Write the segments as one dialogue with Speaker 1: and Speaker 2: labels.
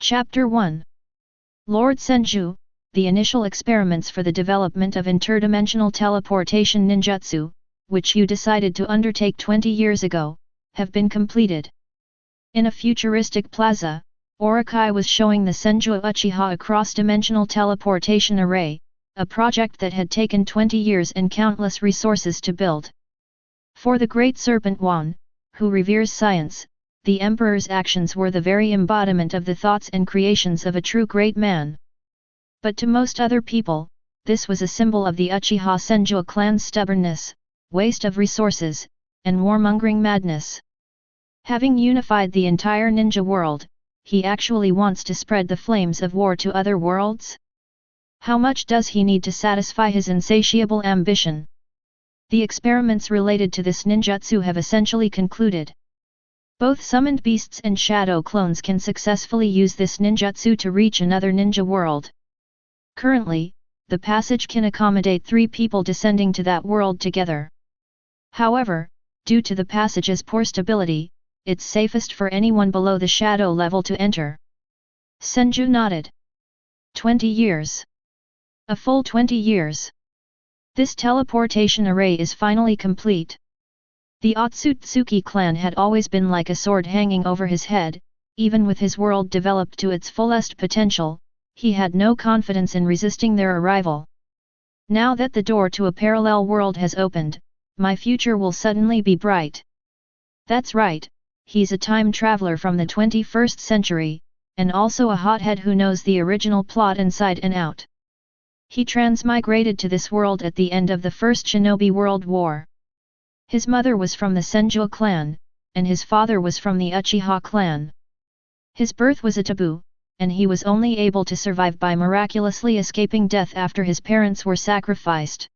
Speaker 1: Chapter 1 Lord Senju, the initial experiments for the development of interdimensional teleportation ninjutsu, which you decided to undertake 20 years ago, have been completed. In a futuristic plaza, Orakai was showing the Senju Uchiha a cross-dimensional teleportation array, a project that had taken 20 years and countless resources to build. For the great serpent Wan, who reveres science, the emperor's actions were the very embodiment of the thoughts and creations of a true great man. But to most other people, this was a symbol of the Uchiha Senju clan's stubbornness, waste of resources, and warmongering madness. Having unified the entire ninja world, he actually wants to spread the flames of war to other worlds? How much does he need to satisfy his insatiable ambition? The experiments related to this ninjutsu have essentially concluded. Both summoned beasts and shadow clones can successfully use this ninjutsu to reach another ninja world. Currently, the passage can accommodate 3 people descending to that world together. However, due to the passage's poor stability, it's safest for anyone below the shadow level to enter. Senju nodded. 20 years. A full 20 years. This teleportation array is finally complete. The Otsutsuki clan had always been like a sword hanging over his head. Even with his world developed to its fullest potential, he had no confidence in resisting their arrival. Now that the door to a parallel world has opened, my future will suddenly be bright. That's right, he's a time traveler from the 21st century, and also a hothead who knows the original plot inside and out. He transmigrated to this world at the end of the First Shinobi World War. His mother was from the Senju clan, and his father was from the Uchiha clan. His birth was a taboo, and he was only able to survive by miraculously escaping death after his parents were sacrificed.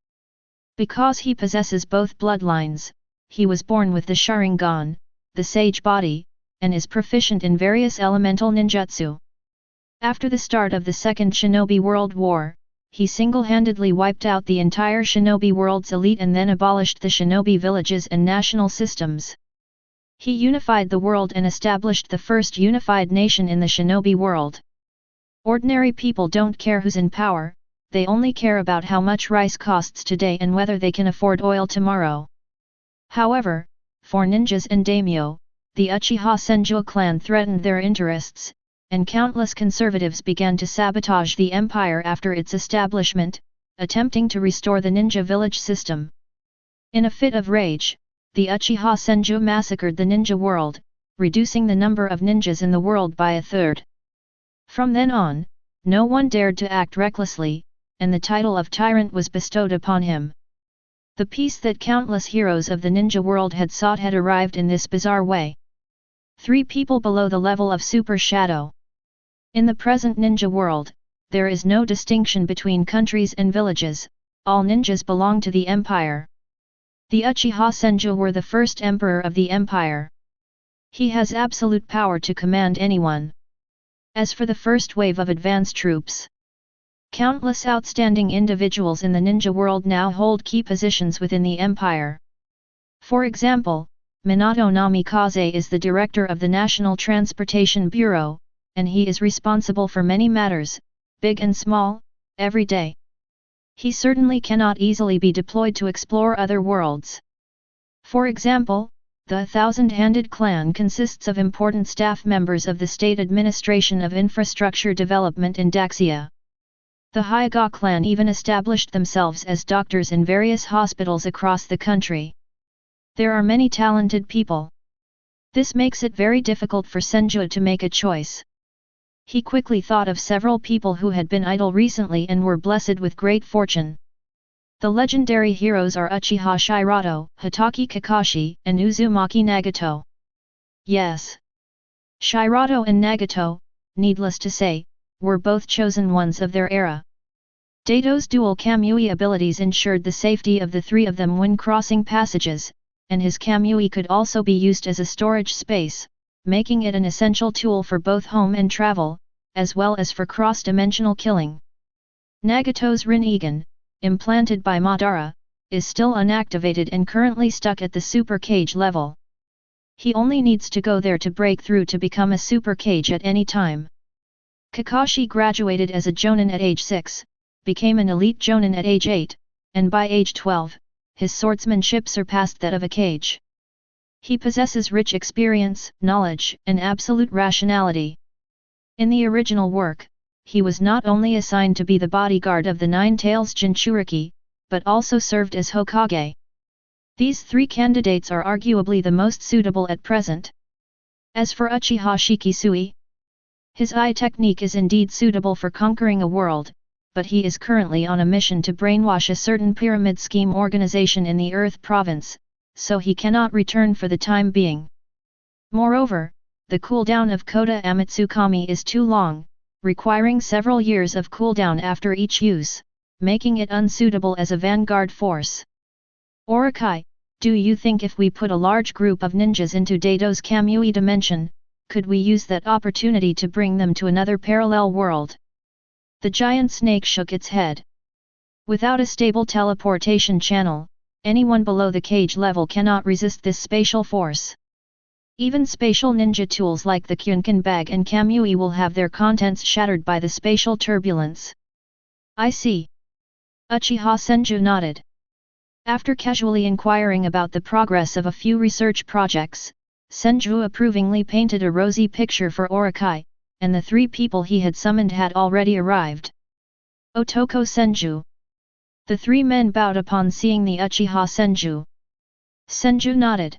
Speaker 1: Because he possesses both bloodlines, he was born with the Sharingan, the sage body, and is proficient in various elemental ninjutsu. After the start of the Second Shinobi World War, he single-handedly wiped out the entire shinobi world's elite and then abolished the shinobi villages and national systems. He unified the world and established the first unified nation in the shinobi world. Ordinary people don't care who's in power, they only care about how much rice costs today and whether they can afford oil tomorrow. However, for ninjas and daimyo, the Uchiha Senju clan threatened their interests, and countless conservatives began to sabotage the empire after its establishment, attempting to restore the ninja village system. In a fit of rage, the Uchiha Senju massacred the ninja world, reducing the number of ninjas in the world by 1/3. From then on, no one dared to act recklessly, and the title of tyrant was bestowed upon him. The peace that countless heroes of the ninja world had sought had arrived in this bizarre way. 3 people below the level of Super Shadow. In the present ninja world, there is no distinction between countries and villages, all ninjas belong to the empire. The Uchiha Senju were the first emperor of the empire. He has absolute power to command anyone. As for the first wave of advance troops, countless outstanding individuals in the ninja world now hold key positions within the empire. For example, Minato Namikaze is the director of the National Transportation Bureau, and he is responsible for many matters, big and small, every day. He certainly cannot easily be deployed to explore other worlds. For example, the Thousand-Handed Clan consists of important staff members of the State Administration of Infrastructure Development in Daxia. The Hyuga clan even established themselves as doctors in various hospitals across the country. There are many talented people. This makes it very difficult for Senju to make a choice. He quickly thought of several people who had been idle recently and were blessed with great fortune. The legendary heroes are Uchiha Shirato, Hitaki Kakashi, and Uzumaki Nagato. Yes. Shirato and Nagato, needless to say, were both chosen ones of their era. Dato's dual Kamui abilities ensured the safety of the 3 of them when crossing passages, and his Kamui could also be used as a storage space, making it an essential tool for both home and travel, as well as for cross-dimensional killing. Nagato's Rinnegan, implanted by Madara, is still unactivated and currently stuck at the Super Cage level. He only needs to go there to break through to become a Super Cage at any time. Kakashi graduated as a jonin at age 6, became an elite jonin at age 8, and by age 12, his swordsmanship surpassed that of a Kage. He possesses rich experience, knowledge, and absolute rationality. In the original work, he was not only assigned to be the bodyguard of the Nine Tails Jinchuriki, but also served as Hokage. These three candidates are arguably the most suitable at present. As for Uchiha Shikisui, his eye technique is indeed suitable for conquering a world, but he is currently on a mission to brainwash a certain pyramid scheme organization in the Earth Province, so he cannot return for the time being. Moreover, the cooldown of Kota Amatsukami is too long, requiring several years of cooldown after each use, making it unsuitable as a vanguard force. Orakai, do you think if we put a large group of ninjas into Dato's Kamui dimension, could we use that opportunity to bring them to another parallel world? The giant snake shook its head. Without a stable teleportation channel, anyone below the cage level cannot resist this spatial force. Even spatial ninja tools like the Kyunkan bag and Kamui will have their contents shattered by the spatial turbulence. I see. Uchiha Senju nodded. After casually inquiring about the progress of a few research projects, Senju approvingly painted a rosy picture for Orakai, and the three people he had summoned had already arrived. Otoko Senju. The three men bowed upon seeing the Uchiha Senju. Senju nodded.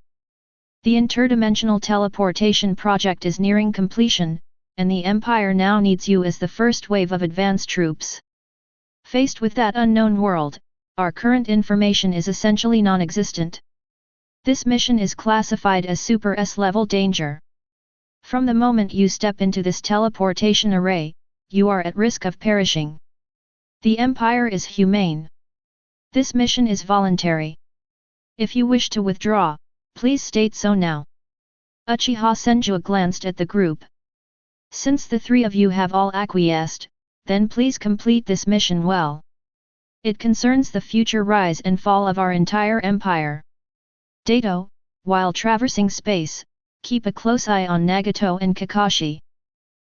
Speaker 1: The interdimensional teleportation project is nearing completion, and the Empire now needs you as the first wave of advance troops. Faced with that unknown world, our current information is essentially non-existent. This mission is classified as Super S-level danger. From the moment you step into this teleportation array, you are at risk of perishing. The Empire is humane. This mission is voluntary. If you wish to withdraw, please state so now. Uchiha Senju glanced at the group. Since the three of you have all acquiesced, then please complete this mission well. It concerns the future rise and fall of our entire empire. Dato, while traversing space, keep a close eye on Nagato and Kakashi.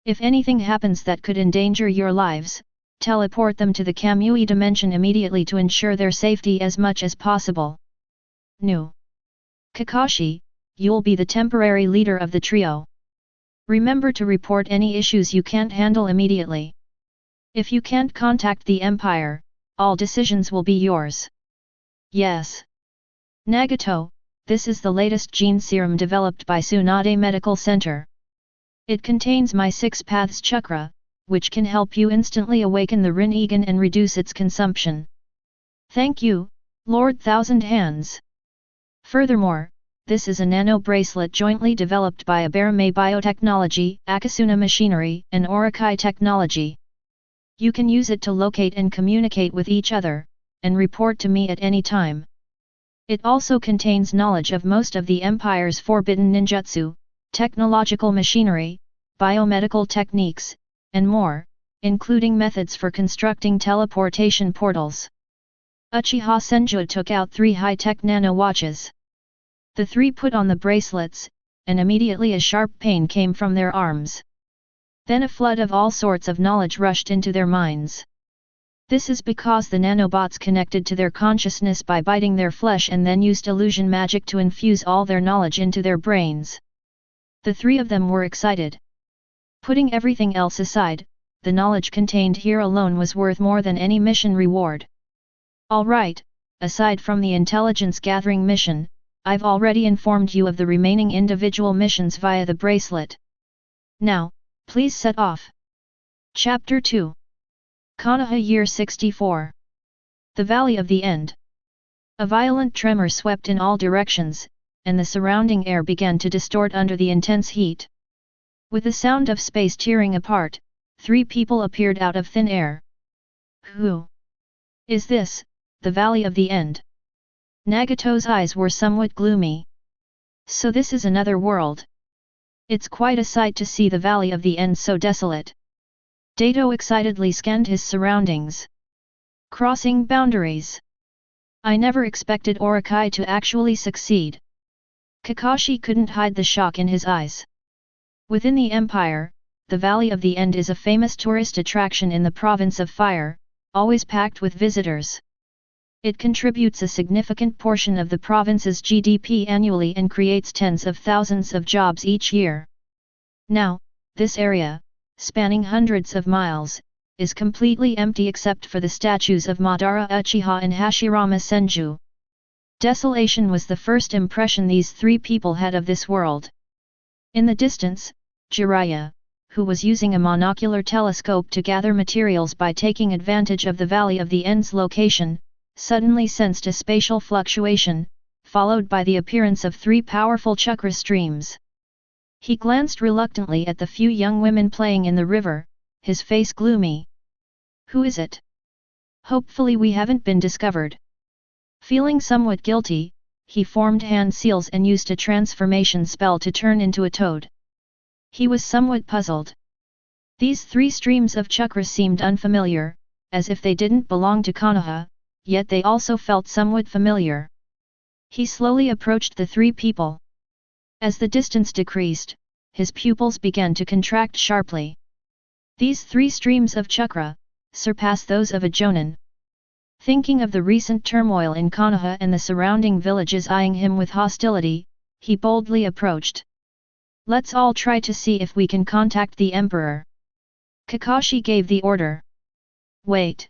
Speaker 1: If anything happens that could endanger your lives, teleport them to the Kamui dimension immediately to ensure their safety as much as possible. Nu. Kakashi, you'll be the temporary leader of the trio. Remember to report any issues you can't handle immediately. If you can't contact the Empire, all decisions will be yours. Yes. Nagato, this is the latest gene serum developed by Tsunade Medical Center. It contains my 6 paths chakra, which can help you instantly awaken the Rinnegan and reduce its consumption. Thank you, Lord Thousand Hands. Furthermore, this is a nano bracelet jointly developed by Aberame Biotechnology, Akasuna Machinery, and Orakai Technology. You can use it to locate and communicate with each other, and report to me at any time. It also contains knowledge of most of the Empire's forbidden ninjutsu, technological machinery, biomedical techniques, and more, including methods for constructing teleportation portals. Uchiha Senju took out 3 high-tech nano watches. The three put on the bracelets, and immediately a sharp pain came from their arms. Then a flood of all sorts of knowledge rushed into their minds. This is because the nanobots connected to their consciousness by biting their flesh and then used illusion magic to infuse all their knowledge into their brains. The three of them were excited. Putting everything else aside, the knowledge contained here alone was worth more than any mission reward. Alright, aside from the intelligence gathering mission, I've already informed you of the remaining individual missions via the bracelet. Now, please set off. Chapter 2. Konoha Year 64. The Valley of the End. A violent tremor swept in all directions, and the surrounding air began to distort under the intense heat. With the sound of space tearing apart, 3 people appeared out of thin air. Who is this, the Valley of the End? Nagato's eyes were somewhat gloomy. So this is another world. It's quite a sight to see the Valley of the End so desolate. Dato excitedly scanned his surroundings. Crossing boundaries. I never expected Orakai to actually succeed. Kakashi couldn't hide the shock in his eyes. Within the Empire, the Valley of the End is a famous tourist attraction in the province of Fire, always packed with visitors. It contributes a significant portion of the province's GDP annually and creates tens of thousands of jobs each year. Now, this area, spanning hundreds of miles, is completely empty except for the statues of Madara Uchiha and Hashirama Senju. Desolation was the first impression these three people had of this world. In the distance, Jiraiya, who was using a monocular telescope to gather materials by taking advantage of the Valley of the End's location, suddenly sensed a spatial fluctuation, followed by the appearance of three powerful chakra streams. He glanced reluctantly at the few young women playing in the river, his face gloomy. Who is it? Hopefully we haven't been discovered. Feeling somewhat guilty, he formed hand seals and used a transformation spell to turn into a toad. He was somewhat puzzled. These three streams of chakra seemed unfamiliar, as if they didn't belong to Konoha, yet they also felt somewhat familiar. He slowly approached the three people. As the distance decreased, his pupils began to contract sharply. These three streams of chakra surpass those of a jonin. Thinking of the recent turmoil in Konoha and the surrounding villages eyeing him with hostility, he boldly approached. Let's all try to see if we can contact the Emperor. Kakashi gave the order. Wait.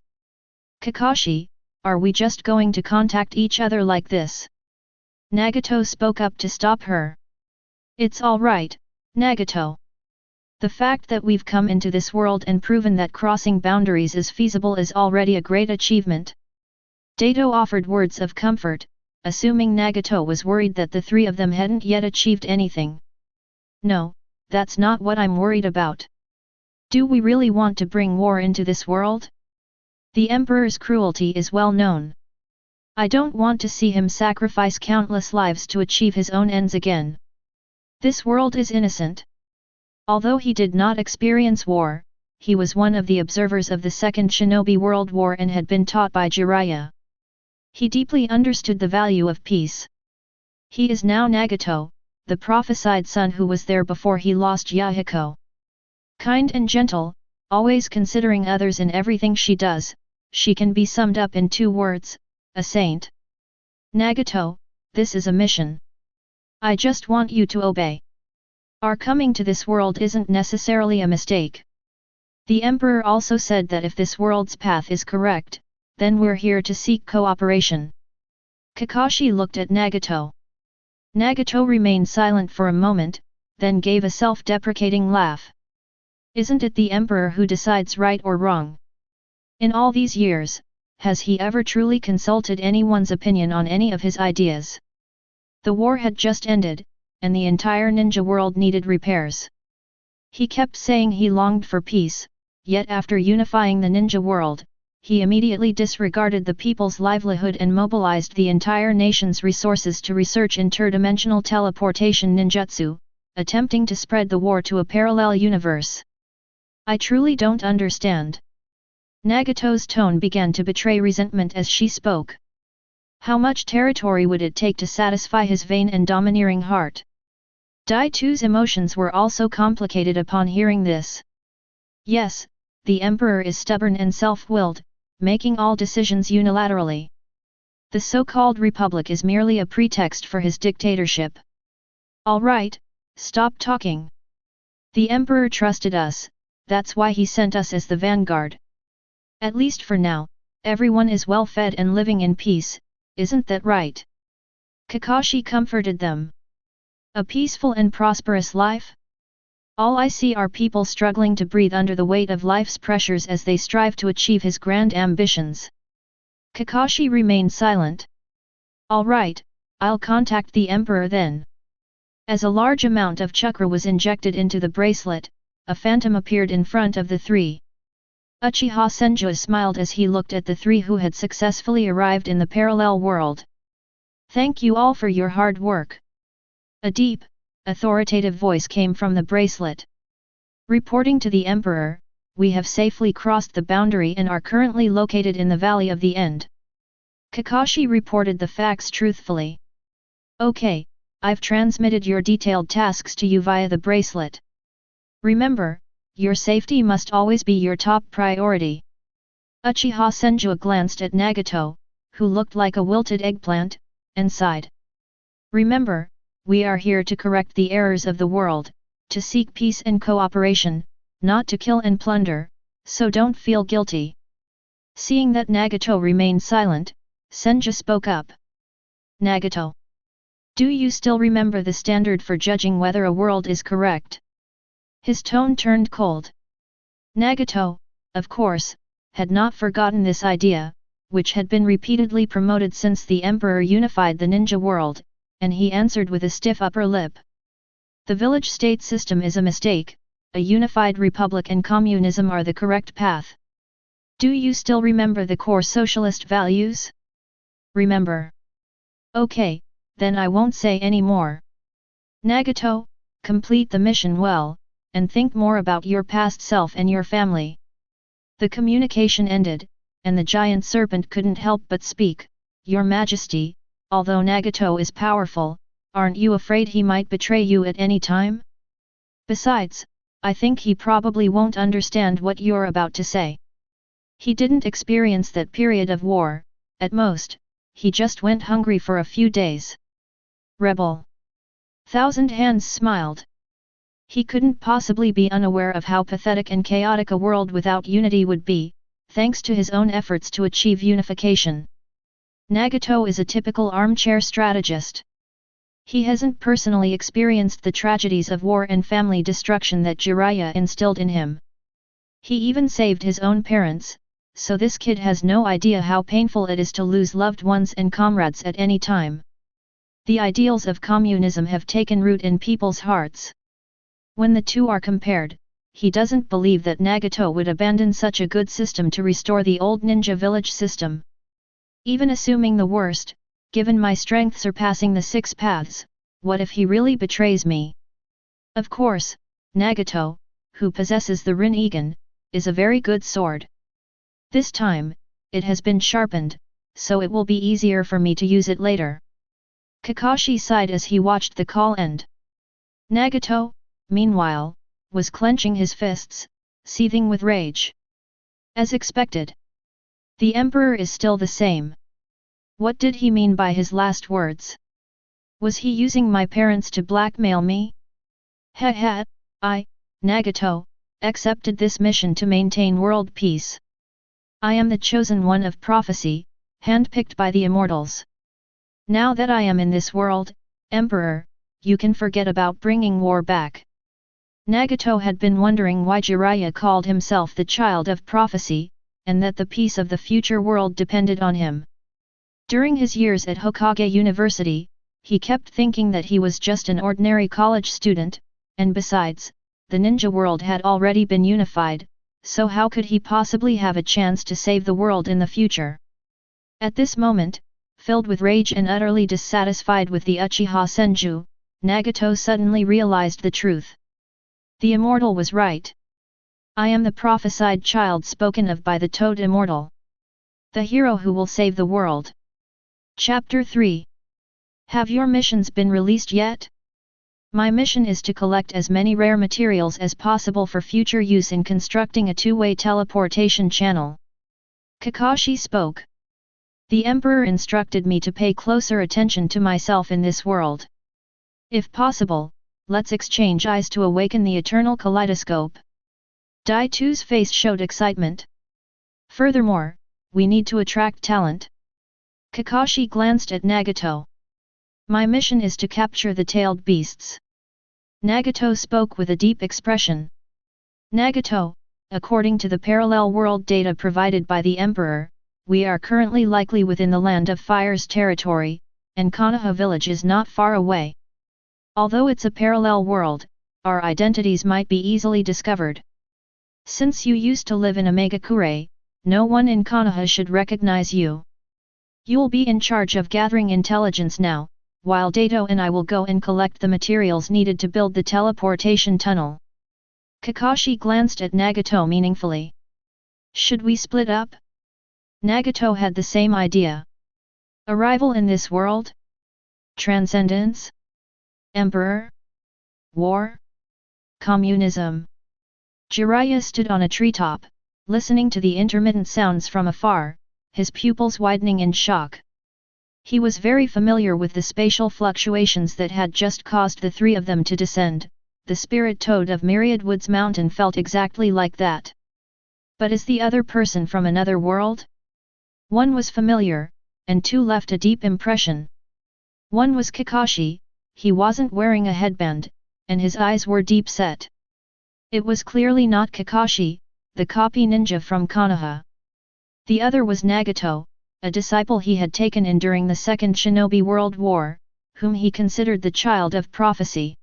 Speaker 1: Kakashi, are we just going to contact each other like this? Nagato spoke up to stop her. It's all right, Nagato. The fact that we've come into this world and proven that crossing boundaries is feasible is already a great achievement. Dato offered words of comfort, assuming Nagato was worried that the three of them hadn't yet achieved anything. No, that's not what I'm worried about. Do we really want to bring war into this world? The Emperor's cruelty is well known. I don't want to see him sacrifice countless lives to achieve his own ends again. This world is innocent. Although he did not experience war, he was one of the observers of the Second Shinobi World War and had been taught by Jiraiya. He deeply understood the value of peace. He is now Nagato, the prophesied son who was there before he lost Yahiko. Kind and gentle, always considering others in everything she does, she can be summed up in 2 words, a saint. Nagato, this is a mission. I just want you to obey. Our coming to this world isn't necessarily a mistake. The Emperor also said that if this world's path is correct, then we're here to seek cooperation. Kakashi looked at Nagato. Nagato remained silent for a moment, then gave a self-deprecating laugh. Isn't it the Emperor who decides right or wrong? In all these years, has he ever truly consulted anyone's opinion on any of his ideas? The war had just ended, and the entire ninja world needed repairs. He kept saying he longed for peace, yet after unifying the ninja world, he immediately disregarded the people's livelihood and mobilized the entire nation's resources to research interdimensional teleportation ninjutsu, attempting to spread the war to a parallel universe. I truly don't understand. Nagato's tone began to betray resentment as she spoke. How much territory would it take to satisfy his vain and domineering heart? Daitu's emotions were also complicated upon hearing this. Yes, the Emperor is stubborn and self-willed, making all decisions unilaterally. The so-called Republic is merely a pretext for his dictatorship. All right, stop talking. The Emperor trusted us, that's why he sent us as the vanguard. At least for now, everyone is well fed and living in peace, isn't that right? Kakashi comforted them. A peaceful and prosperous life? All I see are people struggling to breathe under the weight of life's pressures as they strive to achieve his grand ambitions. Kakashi remained silent. All right, I'll contact the Emperor then. As a large amount of chakra was injected into the bracelet, a phantom appeared in front of the three. Uchiha Senju smiled as he looked at the three who had successfully arrived in the parallel world. Thank you all for your hard work. A deep, authoritative voice came from the bracelet. Reporting to the Emperor, we have safely crossed the boundary and are currently located in the Valley of the End. Kakashi reported the facts truthfully. Okay, I've transmitted your detailed tasks to you via the bracelet. Remember, Your safety must always be your top priority. Uchiha Senju glanced at Nagato, who looked like a wilted eggplant, and sighed. Remember, we are here to correct the errors of the world, to seek peace and cooperation, not to kill and plunder, so don't feel guilty. Seeing that Nagato remained silent, Senju spoke up. Nagato. Do you still remember the standard for judging whether a world is correct? His tone turned cold. Nagato, of course, had not forgotten this idea, which had been repeatedly promoted since the Emperor unified the ninja world, and he answered with a stiff upper lip. The village-state system is a mistake, a unified republic and communism are the correct path. Do you still remember the core socialist values? Remember. Okay, then I won't say any more. Nagato, complete the mission well, and think more about your past self and your family. The communication ended, and the giant serpent couldn't help but speak. Your Majesty, although Nagato is powerful, aren't you afraid he might betray you at any time? Besides, I think he probably won't understand what you're about to say. He didn't experience that period of war, at most, he just went hungry for a few days. Rebel. Thousand Hands smiled. He couldn't possibly be unaware of how pathetic and chaotic a world without unity would be, thanks to his own efforts to achieve unification. Nagato is a typical armchair strategist. He hasn't personally experienced the tragedies of war and family destruction that Jiraiya instilled in him. He even saved his own parents, so this kid has no idea how painful it is to lose loved ones and comrades at any time. The ideals of communism have taken root in people's hearts. When the two are compared, he doesn't believe that Nagato would abandon such a good system to restore the old ninja village system. Even assuming the worst, given my strength surpassing the 6 paths, what if he really betrays me? Of course, Nagato, who possesses the Rinnegan, is a very good sword. This time, it has been sharpened, so it will be easier for me to use it later. Kakashi sighed as he watched the call end. Nagato, meanwhile, was clenching his fists, seething with rage. As expected. The Emperor is still the same. What did he mean by his last words? Was he using my parents to blackmail me? I, Nagato, accepted this mission to maintain world peace. I am the chosen one of prophecy, handpicked by the immortals. Now that I am in this world, Emperor, you can forget about bringing war back. Nagato had been wondering why Jiraiya called himself the child of prophecy, and that the peace of the future world depended on him. During his years at Hokage University, he kept thinking that he was just an ordinary college student, and besides, the ninja world had already been unified, so how could he possibly have a chance to save the world in the future? At this moment, filled with rage and utterly dissatisfied with the Uchiha Senju, Nagato suddenly realized the truth. The immortal was right. I am the prophesied child spoken of by the Toad Immortal. The hero who will save the world. Chapter 3. Have your missions been released yet? My mission is to collect as many rare materials as possible for future use in constructing a two-way teleportation channel. Kakashi spoke. The Emperor instructed me to pay closer attention to myself in this world. If possible, let's exchange eyes to awaken the eternal kaleidoscope. Daitu's face showed excitement. Furthermore, we need to attract talent. Kakashi glanced at Nagato. My mission is to capture the tailed beasts. Nagato spoke with a deep expression. Nagato, according to the parallel world data provided by the Emperor, we are currently likely within the Land of Fire's territory, and Konoha village is not far away. Although it's a parallel world, our identities might be easily discovered. Since you used to live in Omegakure, no one in Konoha should recognize you. You'll be in charge of gathering intelligence now, while Dato and I will go and collect the materials needed to build the teleportation tunnel. Kakashi glanced at Nagato meaningfully. Should we split up? Nagato had the same idea. Arrival in this world? Transcendence? Emperor? War? Communism? Jiraiya stood on a treetop, listening to the intermittent sounds from afar, his pupils widening in shock. He was very familiar with the spatial fluctuations that had just caused the three of them to descend. The spirit toad of Myriad Woods Mountain felt exactly like that. But is the other person from another world? One was familiar, and two left a deep impression. One was Kakashi. He wasn't wearing a headband, and his eyes were deep set. It was clearly not Kakashi, the copy ninja from Konoha. The other was Nagato, a disciple he had taken in during the Second Shinobi World War, whom he considered the child of prophecy.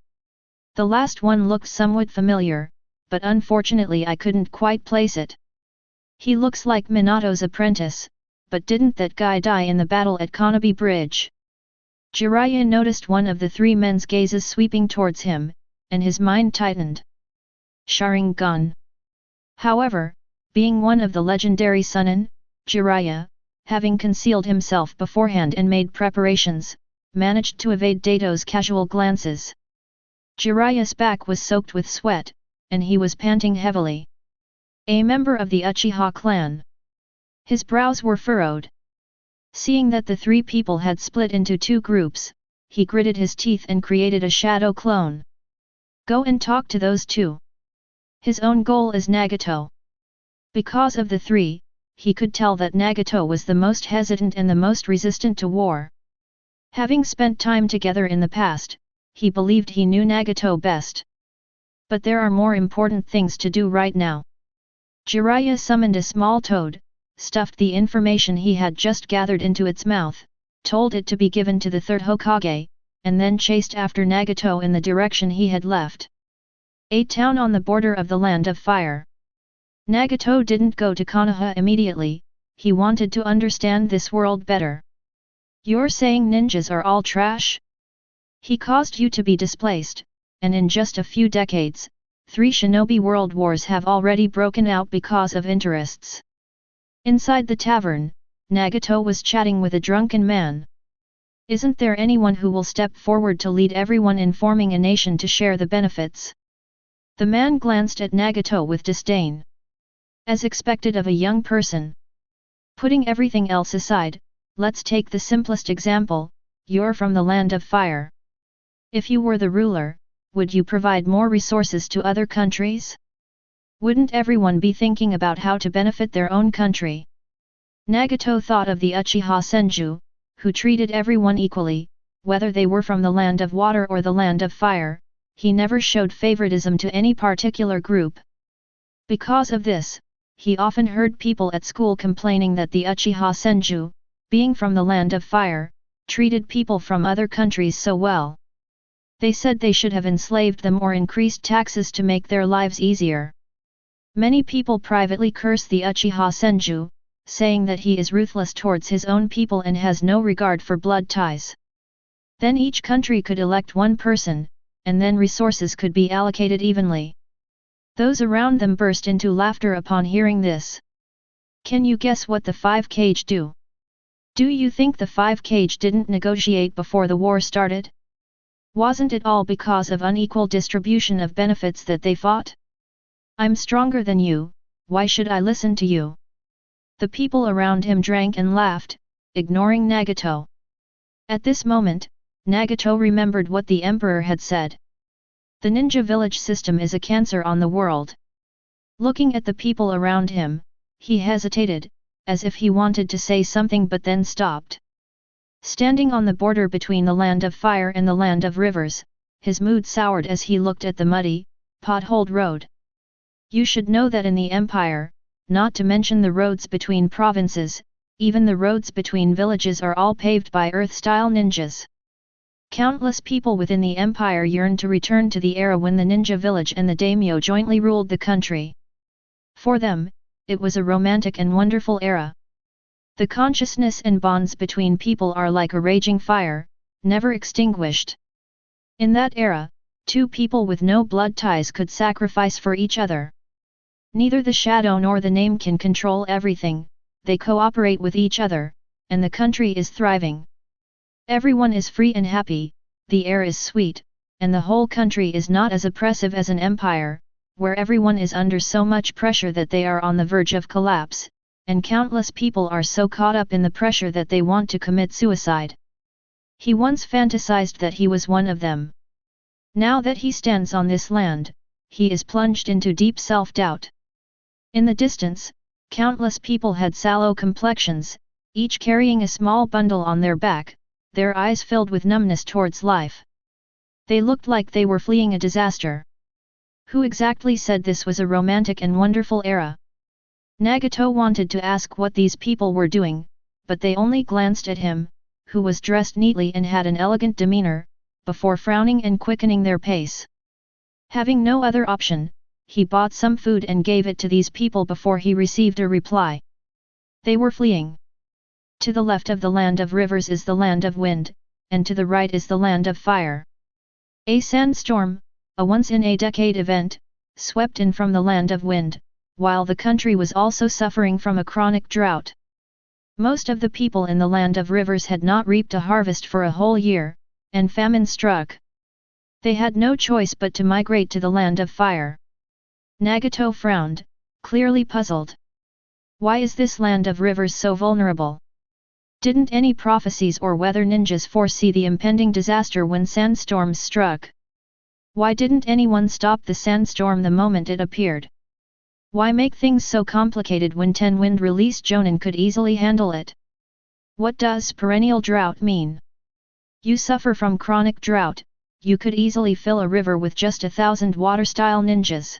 Speaker 1: The last one looked somewhat familiar, but unfortunately I couldn't quite place it. He looks like Minato's apprentice, but didn't that guy die in the battle at Konobe Bridge? Jiraiya noticed one of the three men's gazes sweeping towards him, and his mind tightened. Sharingan. However, being one of the legendary Sunin, Jiraiya, having concealed himself beforehand and made preparations, managed to evade Dato's casual glances. Jiraiya's back was soaked with sweat, and he was panting heavily. A member of the Uchiha clan. His brows were furrowed. Seeing that the three people had split into two groups, he gritted his teeth and created a shadow clone. Go and talk to those two. His own goal is Nagato. Because of the three, he could tell that Nagato was the most hesitant and the most resistant to war. Having spent time together in the past, he believed he knew Nagato best. But there are more important things to do right now. Jiraiya summoned a small toad, stuffed the information he had just gathered into its mouth, told it to be given to the third Hokage, and then chased after Nagato in the direction he had left. A town on the border of the Land of Fire. Nagato didn't go to Konoha immediately, he wanted to understand this world better. You're saying ninjas are all trash? He caused you to be displaced, and in just a few decades, 3 shinobi world wars have already broken out because of interests. Inside the tavern, Nagato was chatting with a drunken man. Isn't there anyone who will step forward to lead everyone in forming a nation to share the benefits? The man glanced at Nagato with disdain. As expected of a young person. Putting everything else aside, let's take the simplest example, you're from the Land of Fire. If you were the ruler, would you provide more resources to other countries? Wouldn't everyone be thinking about how to benefit their own country? Nagato thought of the Uchiha Senju, who treated everyone equally, whether they were from the Land of Water or the Land of Fire. He never showed favoritism to any particular group. Because of this, he often heard people at school complaining that the Uchiha Senju, being from the Land of Fire, treated people from other countries so well. They said they should have enslaved them or increased taxes to make their lives easier. Many people privately curse the Uchiha Senju, saying that he is ruthless towards his own people and has no regard for blood ties. Then each country could elect one person, and then resources could be allocated evenly. Those around them burst into laughter upon hearing this. Can you guess what the 5 Kage do? Do you think the 5 Kage didn't negotiate before the war started? Wasn't it all because of unequal distribution of benefits that they fought? I'm stronger than you, why should I listen to you? The people around him drank and laughed, ignoring Nagato. At this moment, Nagato remembered what the emperor had said. The ninja village system is a cancer on the world. Looking at the people around him, he hesitated, as if he wanted to say something but then stopped. Standing on the border between the Land of Fire and the Land of Rivers, his mood soured as he looked at the muddy, potholed road. You should know that in the Empire, not to mention the roads between provinces, even the roads between villages are all paved by Earth-style ninjas. Countless people within the Empire yearned to return to the era when the ninja village and the daimyo jointly ruled the country. For them, it was a romantic and wonderful era. The consciousness and bonds between people are like a raging fire, never extinguished. In that era, two people with no blood ties could sacrifice for each other. Neither the shadow nor the name can control everything, they cooperate with each other, and the country is thriving. Everyone is free and happy, the air is sweet, and the whole country is not as oppressive as an empire. where everyone is under so much pressure that they are on the verge of collapse, and countless people are so caught up in the pressure that they want to commit suicide. He once fantasized that he was one of them. Now that he stands on this land, he is plunged into deep self-doubt. In the distance, countless people had sallow complexions, each carrying a small bundle on their back, their eyes filled with numbness towards life. They looked like they were fleeing a disaster. Who exactly said this was a romantic and wonderful era? Nagato wanted to ask what these people were doing, but they only glanced at him, who was dressed neatly and had an elegant demeanor, before frowning and quickening their pace. Having no other option, he bought some food and gave it to these people before he received a reply. They were fleeing. To the left of the land of rivers is the land of wind, and to the right is the land of fire. A sandstorm, a once-in-a-decade event, swept in from the land of wind, while the country was also suffering from a chronic drought. Most of the people in the land of rivers had not reaped a harvest for a whole year, and famine struck. They had no choice but to migrate to the land of fire. Nagato frowned, clearly puzzled. Why is this land of rivers so vulnerable? Didn't any prophecies or weather ninjas foresee the impending disaster when sandstorms struck? Why didn't anyone stop the sandstorm the moment it appeared? Why make things so complicated when 10 wind release shonen could easily handle it? What does perennial drought mean? You suffer from chronic drought, you could easily fill a river with just 1,000 water-style ninjas.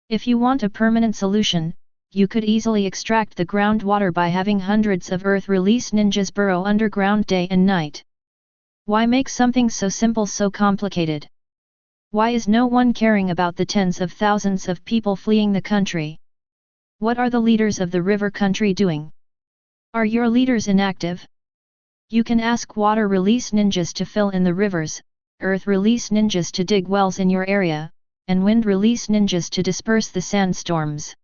Speaker 1: If you want a permanent solution, you could easily extract the groundwater by having hundreds of earth release ninjas burrow underground day and night. Why make something so simple so complicated? Why is no one caring about the tens of thousands of people fleeing the country? What are the leaders of the river country doing? Are your leaders inactive? You can ask water release ninjas to fill in the rivers, earth release ninjas to dig wells in your area, and wind release ninjas to disperse the sandstorms.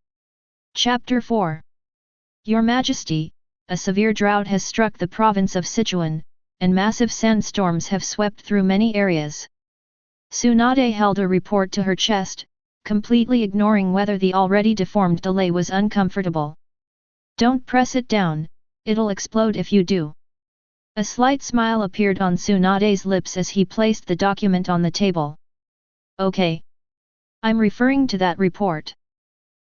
Speaker 1: Chapter 4. Your Majesty, a severe drought has struck the province of Sichuan, and massive sandstorms have swept through many areas. Tsunade held a report to her chest, completely ignoring whether the already deformed delay was uncomfortable. Don't press it down, it'll explode if you do. A slight smile appeared on Tsunade's lips as he placed the document on the table. Okay. I'm referring to that report.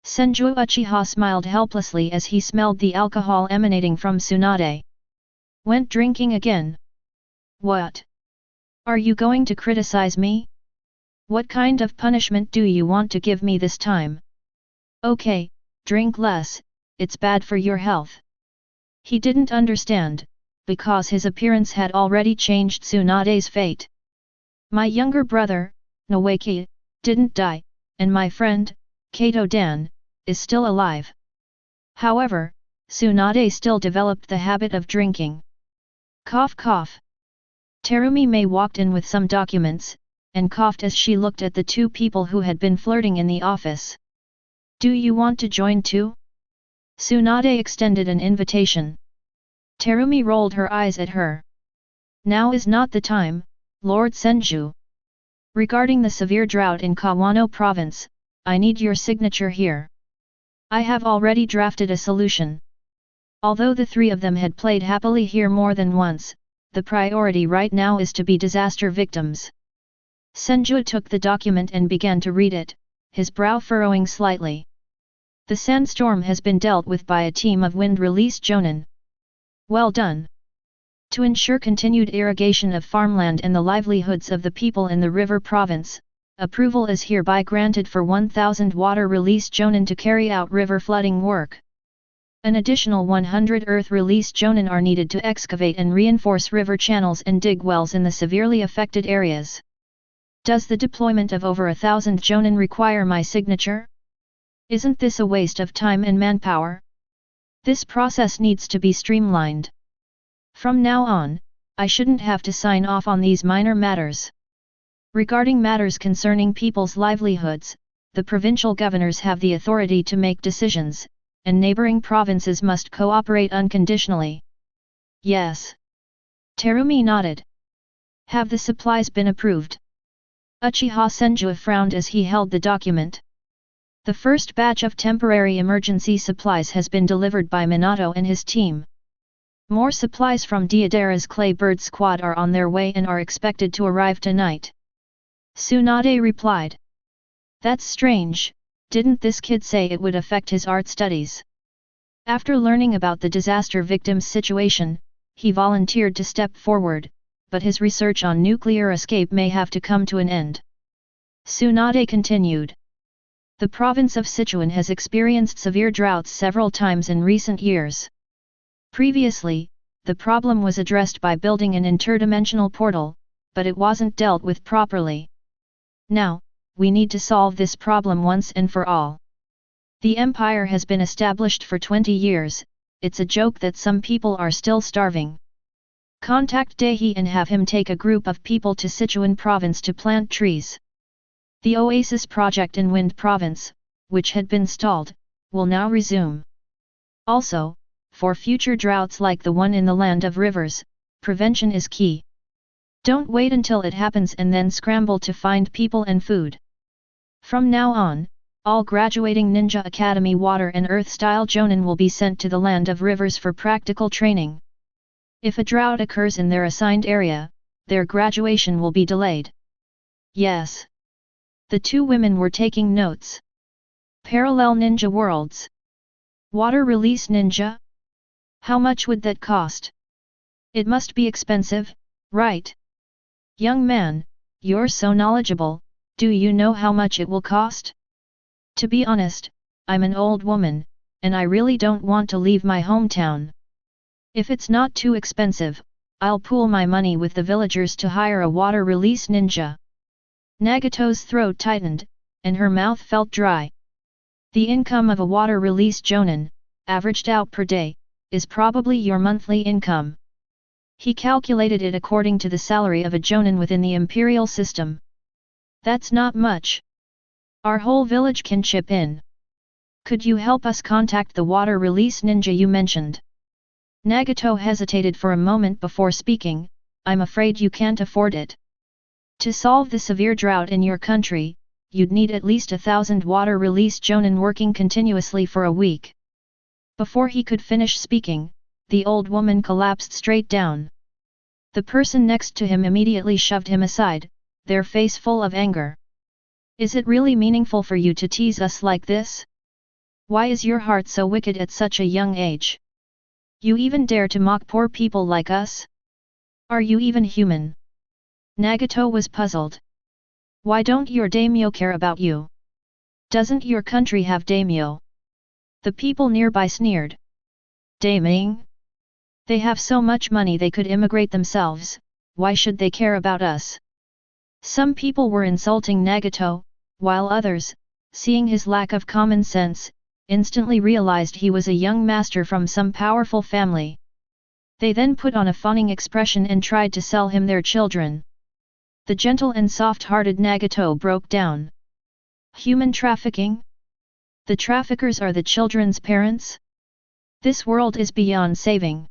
Speaker 1: Senju Uchiha smiled helplessly as he smelled the alcohol emanating from Tsunade. Went drinking again. What? Are you going to criticize me? What kind of punishment do you want to give me this time? Okay, drink less, it's bad for your health. He didn't understand, because his appearance had already changed Tsunade's fate. My younger brother, Noeki, didn't die, and my friend, Kato-dan, is still alive. However, Tsunade still developed the habit of drinking. Cough cough. Terumi Mei walked in with some documents, and coughed as she looked at the two people who had been flirting in the office. Do you want to join too? Tsunade extended an invitation. Terumi rolled her eyes at her. Now is not the time, Lord Senju. Regarding the severe drought in Kawano province, I need your signature here. I have already drafted a solution. Although the three of them had played happily here more than once, the priority right now is to be disaster victims. Senju took the document and began to read it, his brow furrowing slightly. The sandstorm has been dealt with by a team of wind release shonen. Well done. To ensure continued irrigation of farmland and the livelihoods of the people in the river province, approval is hereby granted for 1,000 water release shonen to carry out river flooding work. An additional 100 earth release shonen are needed to excavate and reinforce river channels and dig wells in the severely affected areas. Does the deployment of over 1,000 shonen require my signature? Isn't this a waste of time and manpower? This process needs to be streamlined. From now on, I shouldn't have to sign off on these minor matters. Regarding matters concerning people's livelihoods, the provincial governors have the authority to make decisions, and neighboring provinces must cooperate unconditionally. Yes. Terumi nodded. Have the supplies been approved? Uchiha Senju frowned as he held the document. The first batch of temporary emergency supplies has been delivered by Minato and his team. More supplies from Deidara's Claybird squad are on their way and are expected to arrive tonight. Tsunade replied. That's strange, didn't this kid say it would affect his art studies? After learning about the disaster victim's situation, he volunteered to step forward, but his research on nuclear escape may have to come to an end. Tsunade continued. The province of Sichuan has experienced severe droughts several times in recent years. Previously, the problem was addressed by building an interdimensional portal, but it wasn't dealt with properly. Now, we need to solve this problem once and for all. The empire has been established for 20 years, it's a joke that some people are still starving. Contact Dehi and have him take a group of people to Sichuan province to plant trees. The Oasis project in Wind province, which had been stalled, will now resume. Also, for future droughts like the one in the Land of Rivers, prevention is key. Don't wait until it happens and then scramble to find people and food. From now on, all graduating Ninja Academy Water and Earth-style Jonin will be sent to the Land of Rivers for practical training. If a drought occurs in their assigned area, their graduation will be delayed. Yes. The two women were taking notes. Parallel Ninja Worlds. Water Release Ninja? How much would that cost? It must be expensive, right? Young man, you're so knowledgeable, do you know how much it will cost? To be honest, I'm an old woman, and I really don't want to leave my hometown. If it's not too expensive, I'll pool my money with the villagers to hire a water release ninja. Nagato's throat tightened, and her mouth felt dry. The income of a water release jonin, averaged out per day, is probably your monthly income. He calculated it according to the salary of a jonin within the imperial system. That's not much. Our whole village can chip in. Could you help us contact the water release ninja you mentioned? Nagato hesitated for a moment before speaking. I'm afraid you can't afford it. To solve the severe drought in your country, you'd need at least 1,000 water release jonin working continuously for a week. Before he could finish speaking, the old woman collapsed straight down. The person next to him immediately shoved him aside, their face full of anger. Is it really meaningful for you to tease us like this? Why is your heart so wicked at such a young age? You even dare to mock poor people like us? Are you even human? Nagato was puzzled. Why don't your daimyo care about you? Doesn't your country have daimyo? The people nearby sneered. Daiming? They have so much money they could immigrate themselves, why should they care about us? Some people were insulting Nagato, while others, seeing his lack of common sense, instantly realized he was a young master from some powerful family. They then put on a fawning expression and tried to sell him their children. The gentle and soft-hearted Nagato broke down. Human trafficking? The traffickers are the children's parents? This world is beyond saving.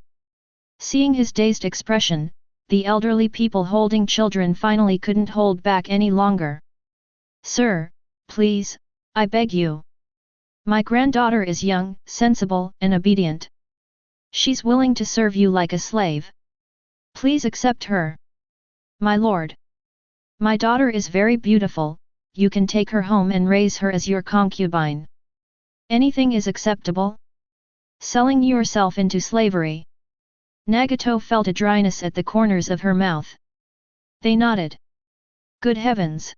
Speaker 1: Seeing his dazed expression, the elderly people holding children finally couldn't hold back any longer. Sir, please, I beg you. My granddaughter is young, sensible, and obedient. She's willing to serve you like a slave. Please accept her. My lord. My daughter is very beautiful, you can take her home and raise her as your concubine. Anything is acceptable? Selling yourself into slavery. Nagato felt a dryness at the corners of her mouth. They nodded. Good heavens!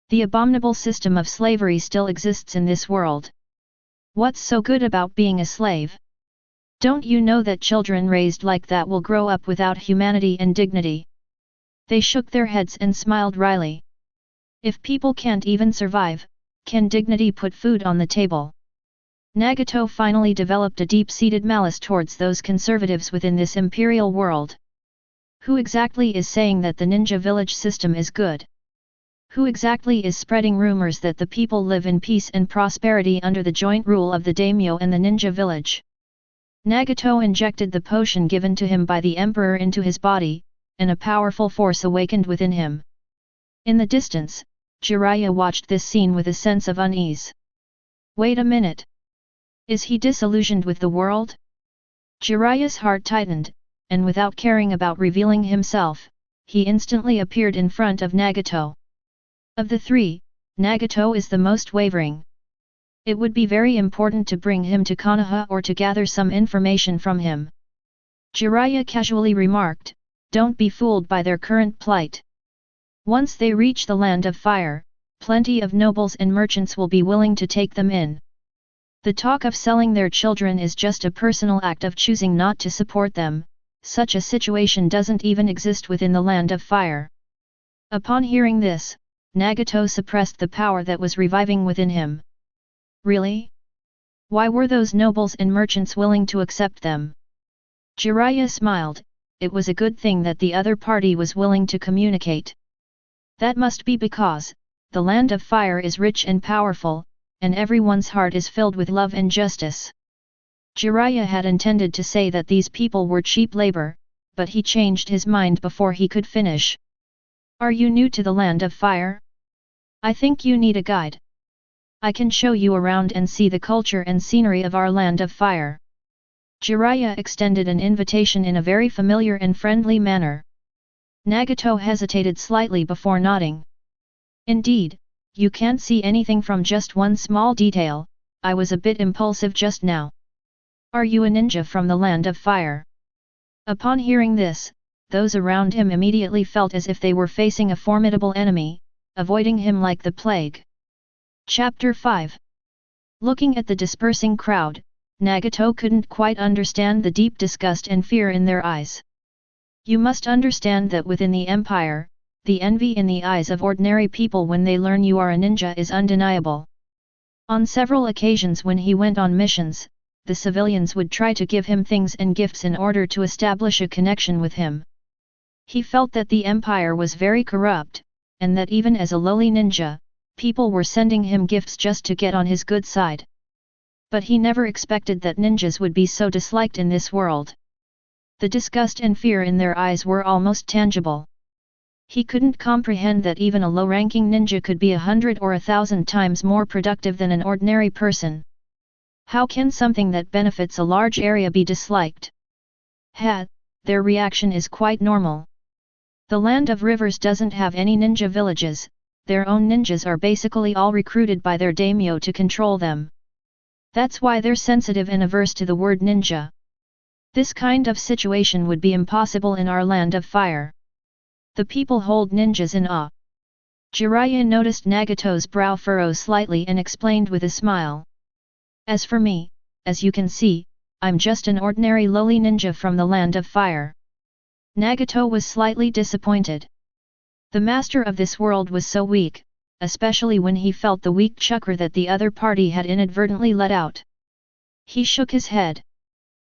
Speaker 1: The abominable system of slavery still exists in this world. What's so good about being a slave? Don't you know that children raised like that will grow up without humanity and dignity? They shook their heads and smiled wryly. If people can't even survive, can dignity put food on the table? Nagato finally developed a deep-seated malice towards those conservatives within this imperial world. Who exactly is saying that the ninja village system is good? Who exactly is spreading rumors that the people live in peace and prosperity under the joint rule of the daimyo and the ninja village? Nagato injected the potion given to him by the emperor into his body, and a powerful force awakened within him. In the distance, Jiraiya watched this scene with a sense of unease. Wait a minute. Is he disillusioned with the world? Jiraiya's heart tightened, and without caring about revealing himself, he instantly appeared in front of Nagato. Of the three, Nagato is the most wavering. It would be very important to bring him to Konoha or to gather some information from him. Jiraiya casually remarked, "Don't be fooled by their current plight. Once they reach the land of fire, plenty of nobles and merchants will be willing to take them in. The talk of selling their children is just a personal act of choosing not to support them. Such a situation doesn't even exist within the land of fire." Upon hearing this, Nagato suppressed the power that was reviving within him. Really? Why were those nobles and merchants willing to accept them? Jiraiya smiled. It was a good thing that the other party was willing to communicate. That must be because the land of fire is rich and powerful, and everyone's heart is filled with love and justice. Jiraiya had intended to say that these people were cheap labor, but he changed his mind before he could finish. Are you new to the land of fire? I think you need a guide. I can show you around and see the culture and scenery of our land of fire. Jiraiya extended an invitation in a very familiar and friendly manner. Nagato hesitated slightly before nodding. Indeed, you can't see anything from just one small detail. I was a bit impulsive just now. Are you a ninja from the land of fire? Upon hearing this, those around him immediately felt as if they were facing a formidable enemy, avoiding him like the plague. Chapter 5. Looking at the dispersing crowd, Nagato couldn't quite understand the deep disgust and fear in their eyes. You must understand that within the Empire, the envy in the eyes of ordinary people when they learn you are a ninja is undeniable. On several occasions when he went on missions, the civilians would try to give him things and gifts in order to establish a connection with him. He felt that the Empire was very corrupt, and that even as a lowly ninja, people were sending him gifts just to get on his good side. But he never expected that ninjas would be so disliked in this world. The disgust and fear in their eyes were almost tangible. He couldn't comprehend that even a low-ranking ninja could be 100 or 1,000 times more productive than an ordinary person. How can something that benefits a large area be disliked? Their reaction is quite normal. The land of rivers doesn't have any ninja villages. Their own ninjas are basically all recruited by their daimyo to control them. That's why they're sensitive and averse to the word ninja. This kind of situation would be impossible in our land of fire. The people hold ninjas in awe. Jiraiya noticed Nagato's brow furrow slightly and explained with a smile. As for me, as you can see, I'm just an ordinary lowly ninja from the land of fire. Nagato was slightly disappointed. The master of this world was so weak, especially when he felt the weak chakra that the other party had inadvertently let out. He shook his head.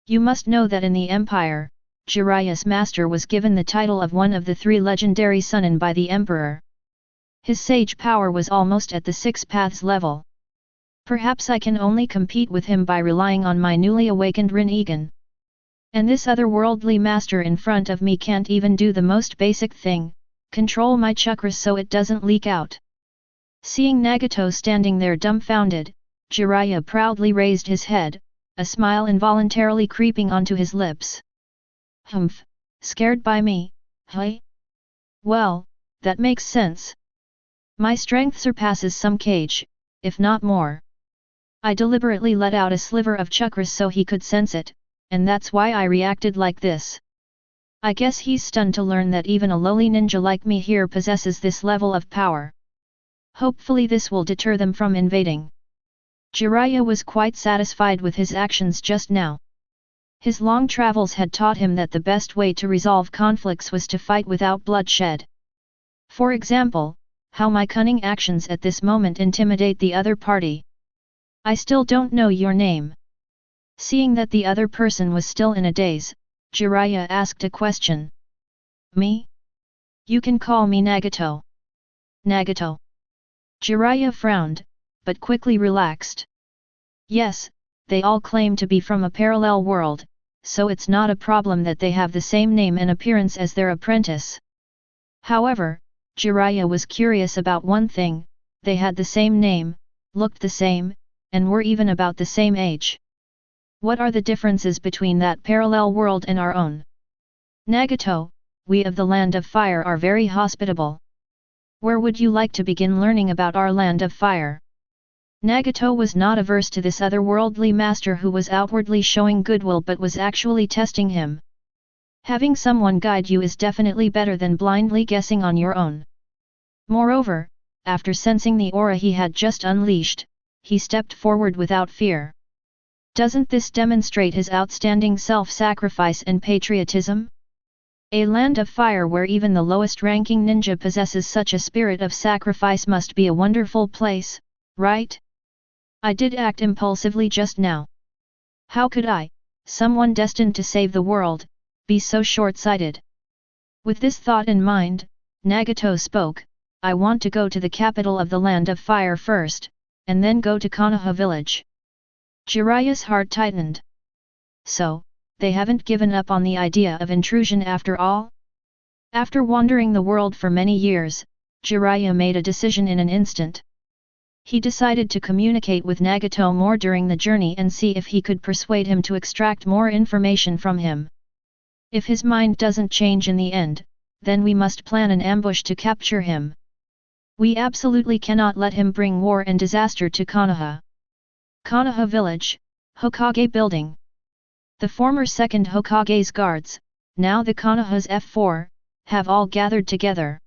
Speaker 1: You must know that in the Empire, Jiraiya's master was given the title of one of the 3 legendary Sunin by the Emperor. His sage power was almost at the 6 paths level. Perhaps I can only compete with him by relying on my newly awakened Rinnegan. And this otherworldly master in front of me can't even do the most basic thing, control my chakras so it doesn't leak out. Seeing Nagato standing there dumbfounded, Jiraiya proudly raised his head, a smile involuntarily creeping onto his lips. Humph, scared by me, huh? Well, that makes sense. My strength surpasses some kage, if not more. I deliberately let out a sliver of chakras so he could sense it, and that's why I reacted like this. I guess he's stunned to learn that even a lowly ninja like me here possesses this level of power. Hopefully this will deter them from invading. Jiraiya was quite satisfied with his actions just now. His long travels had taught him that the best way to resolve conflicts was to fight without bloodshed. For example, how my cunning actions at this moment intimidate the other party. I still don't know your name. Seeing that the other person was still in a daze, Jiraiya asked a question. Me? You can call me Nagato. Nagato. Jiraiya frowned, but quickly relaxed. Yes, they all claim to be from a parallel world, so it's not a problem that they have the same name and appearance as their apprentice. However, Jiraiya was curious about one thing: they had the same name, looked the same, and were even about the same age. What are the differences between that parallel world and our own? Nagato, we of the Land of Fire are very hospitable. Where would you like to begin learning about our Land of Fire? Nagato was not averse to this otherworldly master who was outwardly showing goodwill but was actually testing him. Having someone guide you is definitely better than blindly guessing on your own. Moreover, after sensing the aura he had just unleashed, he stepped forward without fear. Doesn't this demonstrate his outstanding self-sacrifice and patriotism? A Land of Fire where even the lowest-ranking ninja possesses such a spirit of sacrifice must be a wonderful place, right? I did act impulsively just now. How could I, someone destined to save the world, be so short-sighted? With this thought in mind, Nagato spoke, I want to go to the capital of the Land of Fire first, and then go to Konoha village. Jiraiya's heart tightened. So, they haven't given up on the idea of intrusion after all? After wandering the world for many years, Jiraiya made a decision in an instant. He decided to communicate with Nagato more during the journey and see if he could persuade him to extract more information from him. If his mind doesn't change in the end, then we must plan an ambush to capture him. We absolutely cannot let him bring war and disaster to Konoha. Konoha village, Hokage building. The former second Hokage's guards, now the Konoha's F4, have all gathered together.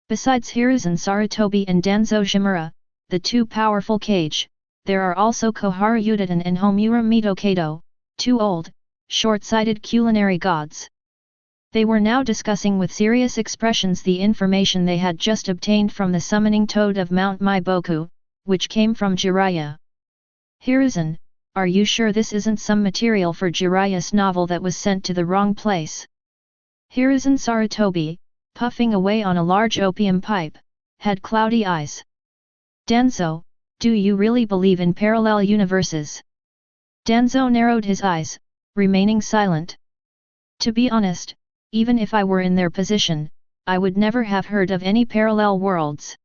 Speaker 1: Besides Hiruzen Sarutobi and Danzo Shimura, the two powerful Kage, there are also Koharu Udadan and Homura Mitokado, two old, short-sighted culinary gods. They were now discussing with serious expressions the information they had just obtained from the summoning toad of Mount Maiboku, which came from Jiraiya. Hiruzen, are you sure this isn't some material for Jiraiya's novel that was sent to the wrong place? Hiruzen Sarutobi, puffing away on a large opium pipe, had cloudy eyes. Danzo, do you really believe in parallel universes? Danzo narrowed his eyes, remaining silent. To be honest, even if I were in their position, I would never have heard of any parallel worlds.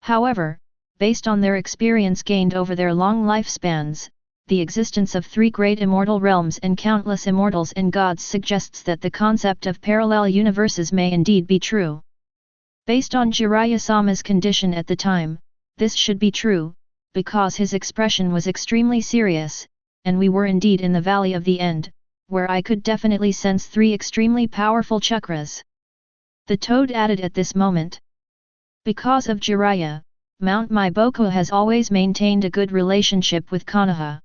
Speaker 1: However, based on their experience gained over their long lifespans, the existence of three great immortal realms and countless immortals and gods suggests that the concept of parallel universes may indeed be true. Based on Jiraiya-sama's condition at the time, this should be true, because his expression was extremely serious, and we were indeed in the Valley of the End, where I could definitely sense three extremely powerful chakras. The toad added at this moment. Because of Jiraiya, Mount Maiboku has always maintained a good relationship with Konoha.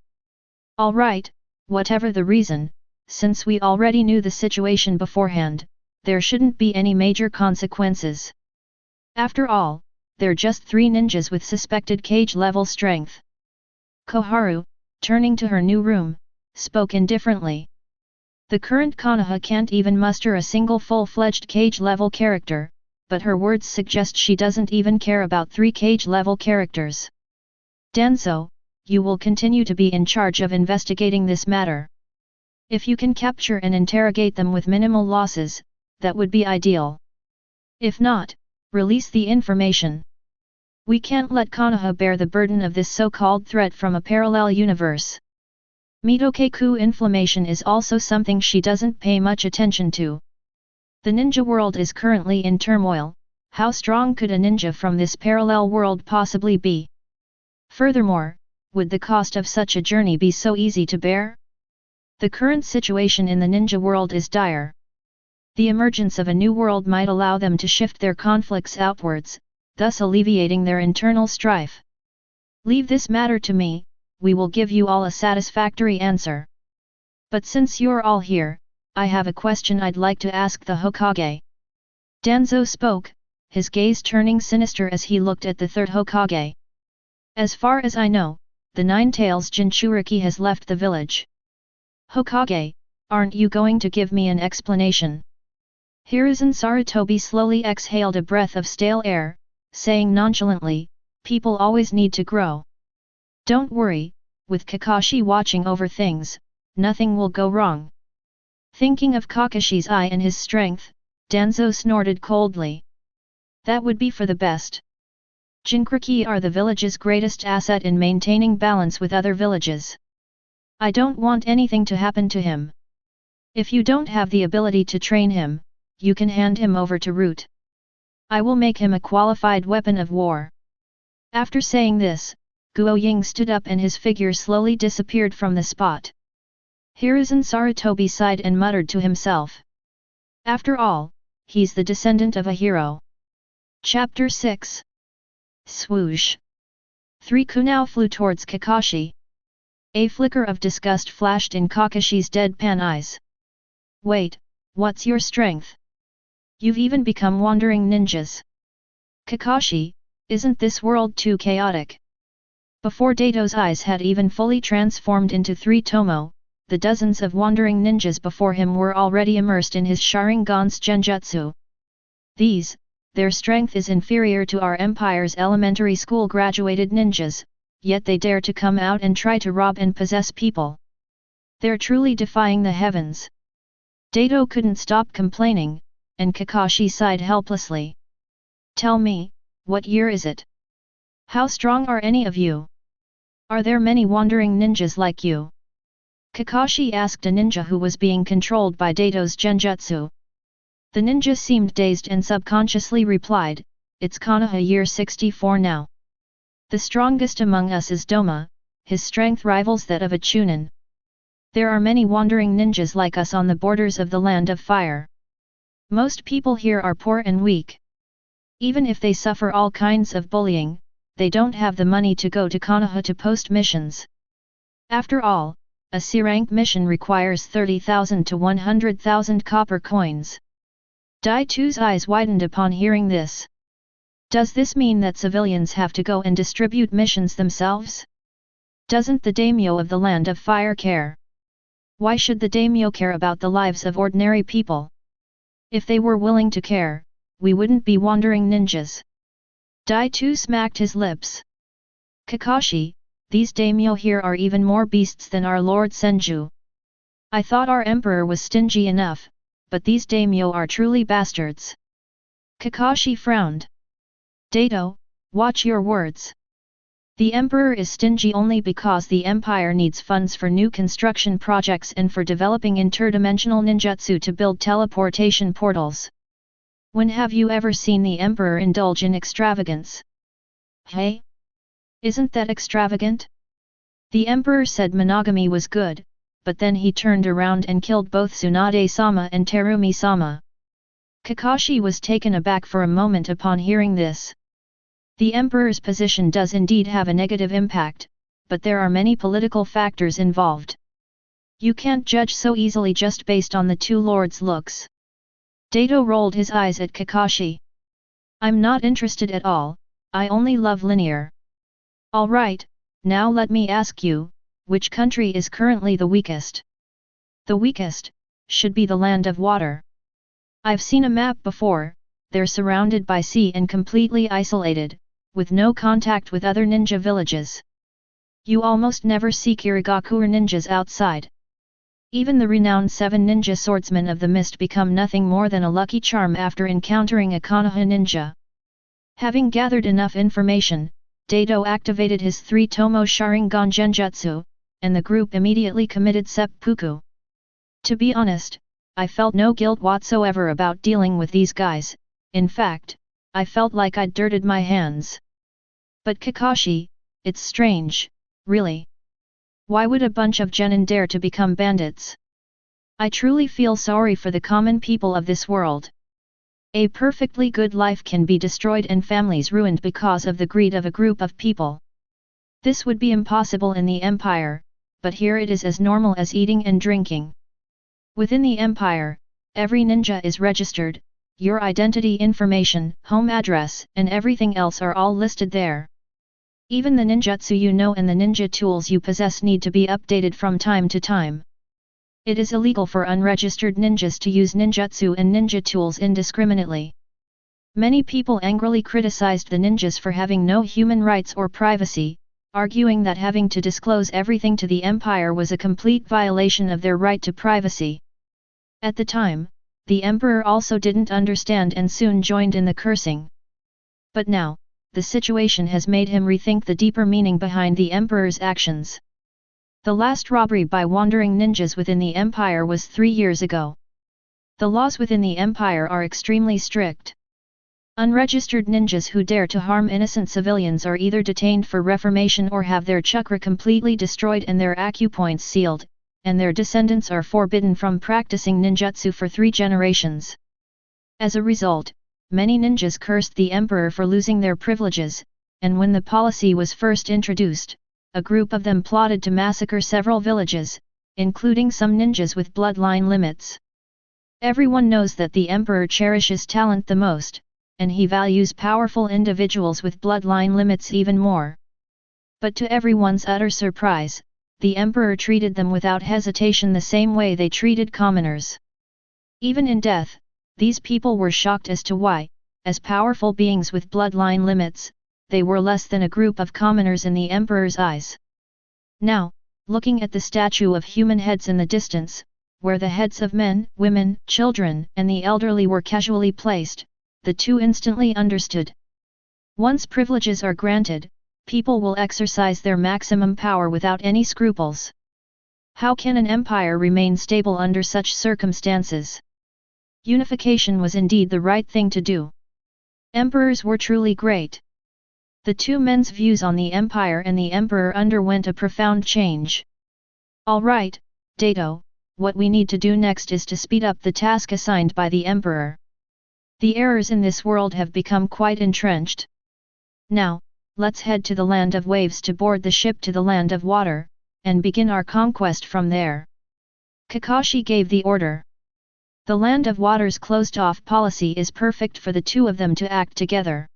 Speaker 1: Alright, whatever the reason, since we already knew the situation beforehand, there shouldn't be any major consequences. After all, they're just three ninjas with suspected cage-level strength. Koharu, turning to her new room, spoke indifferently. The current Konoha can't even muster a single full-fledged cage-level character, but her words suggest she doesn't even care about three cage-level characters. Danzo, you will continue to be in charge of investigating this matter. If you can capture and interrogate them with minimal losses, that would be ideal. If not, release the information. We can't let Konoha bear the burden of this so-called threat from a parallel universe. Mitokeku inflammation is also something she doesn't pay much attention to. The ninja world is currently in turmoil. How strong could a ninja from this parallel world possibly be? Furthermore, would the cost of such a journey be so easy to bear? The current situation in the ninja world is dire. The emergence of a new world might allow them to shift their conflicts outwards, thus alleviating their internal strife. Leave this matter to me, we will give you all a satisfactory answer. But since you're all here, I have a question I'd like to ask the Hokage. Danzo spoke, his gaze turning sinister as he looked at the third Hokage. As far as I know, the Nine-Tails Jinchuriki has left the village. Hokage, aren't you going to give me an explanation? Hiruzen Sarutobi slowly exhaled a breath of stale air, saying nonchalantly, people always need to grow. Don't worry, with Kakashi watching over things, nothing will go wrong. Thinking of Kakashi's eye and his strength, Danzo snorted coldly. That would be for the best. Jinkriki are the village's greatest asset in maintaining balance with other villages. I don't want anything to happen to him. If you don't have the ability to train him, you can hand him over to Root. I will make him a qualified weapon of war. After saying this, Guo Ying stood up and his figure slowly disappeared from the spot. Hiruzen Sarutobi sighed and muttered to himself. After all, he's the descendant of a hero. Chapter 6. Swoosh. 3 Kunao flew towards Kakashi. A flicker of disgust flashed in Kakashi's deadpan eyes. Wait, what's your strength? You've even become wandering ninjas. Kakashi, isn't this world too chaotic? Before Dato's eyes had even fully transformed into 3 Tomo, the dozens of wandering ninjas before him were already immersed in his Sharingan's genjutsu. Their strength is inferior to our empire's elementary school graduated ninjas, yet they dare to come out and try to rob and possess people. They're truly defying the heavens. Dato couldn't stop complaining, and Kakashi sighed helplessly. Tell me, what year is it? How strong are any of you? Are there many wandering ninjas like you? Kakashi asked a ninja who was being controlled by Dato's genjutsu. The ninja seemed dazed and subconsciously replied, It's Konoha year 64 now. The strongest among us is Doma, his strength rivals that of a Chunin. There are many wandering ninjas like us on the borders of the land of fire. Most people here are poor and weak. Even if they suffer all kinds of bullying, they don't have the money to go to Konoha to post missions. After all, a C-rank mission requires 30,000 to 100,000 copper coins. Dai-Tu's eyes widened upon hearing this. Does this mean that civilians have to go and distribute missions themselves? Doesn't the daimyo of the land of fire care? Why should the daimyo care about the lives of ordinary people? If they were willing to care, we wouldn't be wandering ninjas. Dai-Tu smacked his lips. Kakashi, these daimyo here are even more beasts than our Lord Senju. I thought our emperor was stingy enough, but these daimyo are truly bastards. Kakashi frowned. Dato, watch your words. The emperor is stingy only because the empire needs funds for new construction projects and for developing interdimensional ninjutsu to build teleportation portals. When have you ever seen the emperor indulge in extravagance? Hey? Isn't that extravagant? The emperor said monogamy was good, but then he turned around and killed both Tsunade-sama and Terumi-sama. Kakashi was taken aback for a moment upon hearing this. The emperor's position does indeed have a negative impact, but there are many political factors involved. You can't judge so easily just based on the 2 lords' looks. Dato rolled his eyes at Kakashi. I'm not interested at all, I only love linear. Alright, now let me ask you, which country is currently the weakest? The weakest should be the land of water. I've seen a map before, they're surrounded by sea and completely isolated, with no contact with other ninja villages. You almost never see Kirigakure ninjas outside. Even the renowned 7 ninja swordsmen of the mist become nothing more than a lucky charm after encountering a Konoha ninja. Having gathered enough information, Dato activated his 3 Tomo Sharingan Genjutsu, and the group immediately committed seppuku. To be honest, I felt no guilt whatsoever about dealing with these guys, in fact, I felt like I'd dirted my hands. But Kakashi, it's strange, really. Why would a bunch of genin dare to become bandits? I truly feel sorry for the common people of this world. A perfectly good life can be destroyed and families ruined because of the greed of a group of people. This would be impossible in the Empire, but here it is as normal as eating and drinking. Within the Empire, every ninja is registered, your identity information, home address, and everything else are all listed there. Even the ninjutsu you know and the ninja tools you possess need to be updated from time to time. It is illegal for unregistered ninjas to use ninjutsu and ninja tools indiscriminately. Many people angrily criticized the ninjas for having no human rights or privacy, arguing that having to disclose everything to the Empire was a complete violation of their right to privacy. At the time, the Emperor also didn't understand and soon joined in the cursing. But now, the situation has made him rethink the deeper meaning behind the Emperor's actions. The last robbery by wandering ninjas within the Empire was 3 years ago. The laws within the Empire are extremely strict. Unregistered ninjas who dare to harm innocent civilians are either detained for reformation or have their chakra completely destroyed and their acupoints sealed, and their descendants are forbidden from practicing ninjutsu for 3 generations. As a result, many ninjas cursed the Emperor for losing their privileges, and when the policy was first introduced, a group of them plotted to massacre several villages, including some ninjas with bloodline limits. Everyone knows that the Emperor cherishes talent the most, and he values powerful individuals with bloodline limits even more. But to everyone's utter surprise, the Emperor treated them without hesitation the same way they treated commoners. Even in death, these people were shocked as to why, as powerful beings with bloodline limits, they were less than a group of commoners in the Emperor's eyes. Now, looking at the statue of human heads in the distance, where the heads of men, women, children, and the elderly were casually placed, the two instantly understood. Once privileges are granted, people will exercise their maximum power without any scruples. How can an empire remain stable under such circumstances? Unification was indeed the right thing to do. Emperors were truly great. The two men's views on the empire and the emperor underwent a profound change. All right, Dato, what we need to do next is to speed up the task assigned by the emperor. The errors in this world have become quite entrenched. Now, let's head to the land of waves to board the ship to the land of water, and begin our conquest from there. Kakashi gave the order. The land of water's closed-off policy is perfect for the two of them to act together.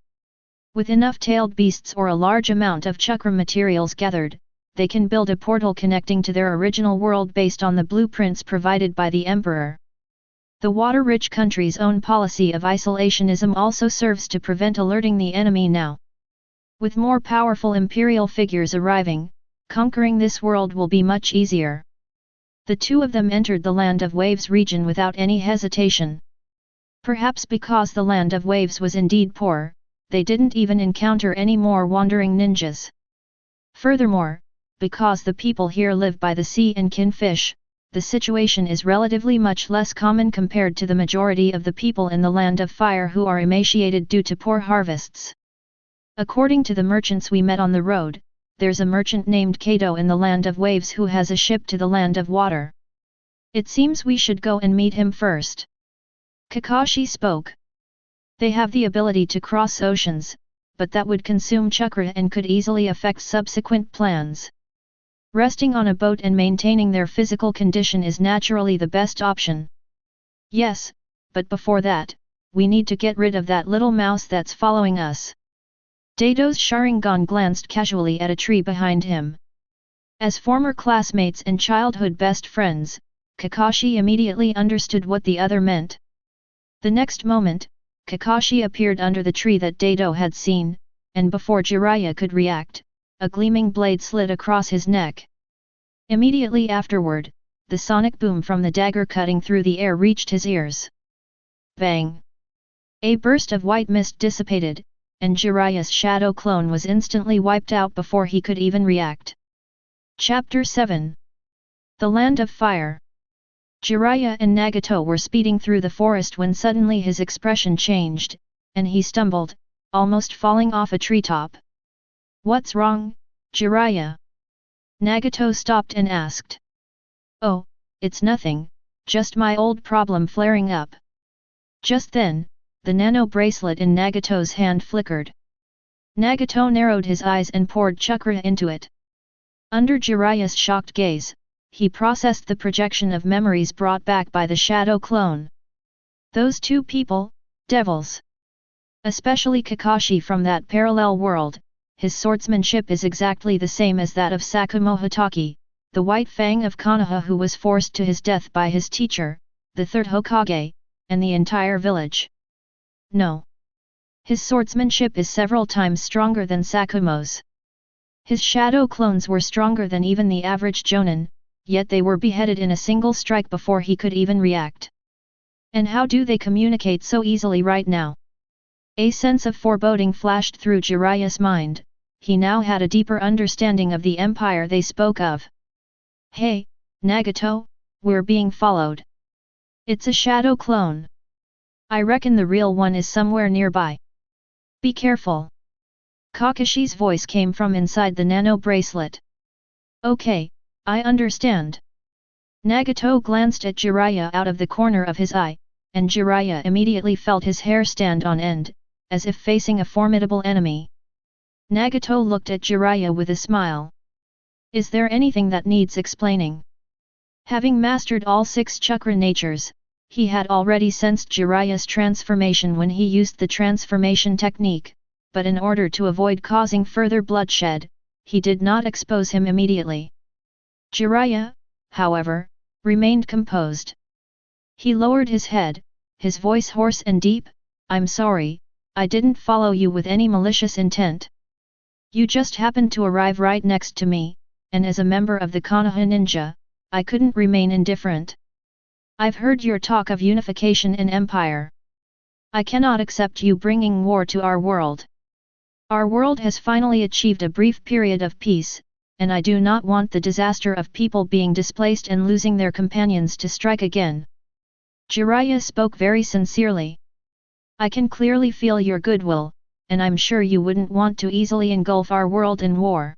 Speaker 1: With enough tailed beasts or a large amount of chakra materials gathered, they can build a portal connecting to their original world based on the blueprints provided by the Emperor. The water-rich country's own policy of isolationism also serves to prevent alerting the enemy now. With more powerful imperial figures arriving, conquering this world will be much easier. The two of them entered the Land of Waves region without any hesitation. Perhaps because the Land of Waves was indeed poor, they didn't even encounter any more wandering ninjas. Furthermore, because the people here live by the sea and can fish, the situation is relatively much less common compared to the majority of the people in the Land of Fire who are emaciated due to poor harvests. According to the merchants we met on the road, there's a merchant named Kato in the Land of Waves who has a ship to the Land of Water. It seems we should go and meet him first. Kakashi spoke. They have the ability to cross oceans, but that would consume chakra and could easily affect subsequent plans. Resting on a boat and maintaining their physical condition is naturally the best option. Yes, but before that, we need to get rid of that little mouse that's following us. Dato's Sharingan glanced casually at a tree behind him. As former classmates and childhood best friends, Kakashi immediately understood what the other meant. The next moment, Kakashi appeared under the tree that Dato had seen, and before Jiraiya could react, a gleaming blade slid across his neck. Immediately afterward, the sonic boom from the dagger cutting through the air reached his ears. Bang! A burst of white mist dissipated, and Jiraiya's shadow clone was instantly wiped out before he could even react. Chapter 7. The Land of Fire. Jiraiya and Nagato were speeding through the forest when suddenly his expression changed, and he stumbled, almost falling off a treetop. What's wrong, Jiraiya? Nagato stopped and asked. Oh, it's nothing, just my old problem flaring up. Just then, the nano bracelet in Nagato's hand flickered. Nagato narrowed his eyes and poured chakra into it. Under Jiraiya's shocked gaze, he processed the projection of memories brought back by the shadow clone. Those two people, devils. Especially Kakashi from that parallel world, his swordsmanship is exactly the same as that of Sakumo Hatake, the White Fang of Konoha who was forced to his death by his teacher, the third Hokage, and the entire village. No. His swordsmanship is several times stronger than Sakumo's. His shadow clones were stronger than even the average Jonin, yet they were beheaded in a single strike before he could even react. And how do they communicate so easily right now? A sense of foreboding flashed through Jiraiya's mind. He now had a deeper understanding of the empire they spoke of. Hey, Nagato, we're being followed. It's a shadow clone. I reckon the real one is somewhere nearby. Be careful. Kakashi's voice came from inside the nano bracelet. Okay, I understand. Nagato glanced at Jiraiya out of the corner of his eye, and Jiraiya immediately felt his hair stand on end, as if facing a formidable enemy. Nagato looked at Jiraiya with a smile. Is there anything that needs explaining? Having mastered all 6 chakra natures, he had already sensed Jiraiya's transformation when he used the transformation technique, but in order to avoid causing further bloodshed, he did not expose him immediately. Jiraiya, however, remained composed. He lowered his head, his voice hoarse and deep. I'm sorry, I didn't follow you with any malicious intent. You just happened to arrive right next to me, and as a member of the Konoha ninja, I couldn't remain indifferent. I've heard your talk of unification and empire. I cannot accept you bringing war to our world. Our world has finally achieved a brief period of peace, and I do not want the disaster of people being displaced and losing their companions to strike again. Jiraiya spoke very sincerely. I can clearly feel your goodwill, and I'm sure you wouldn't want to easily engulf our world in war.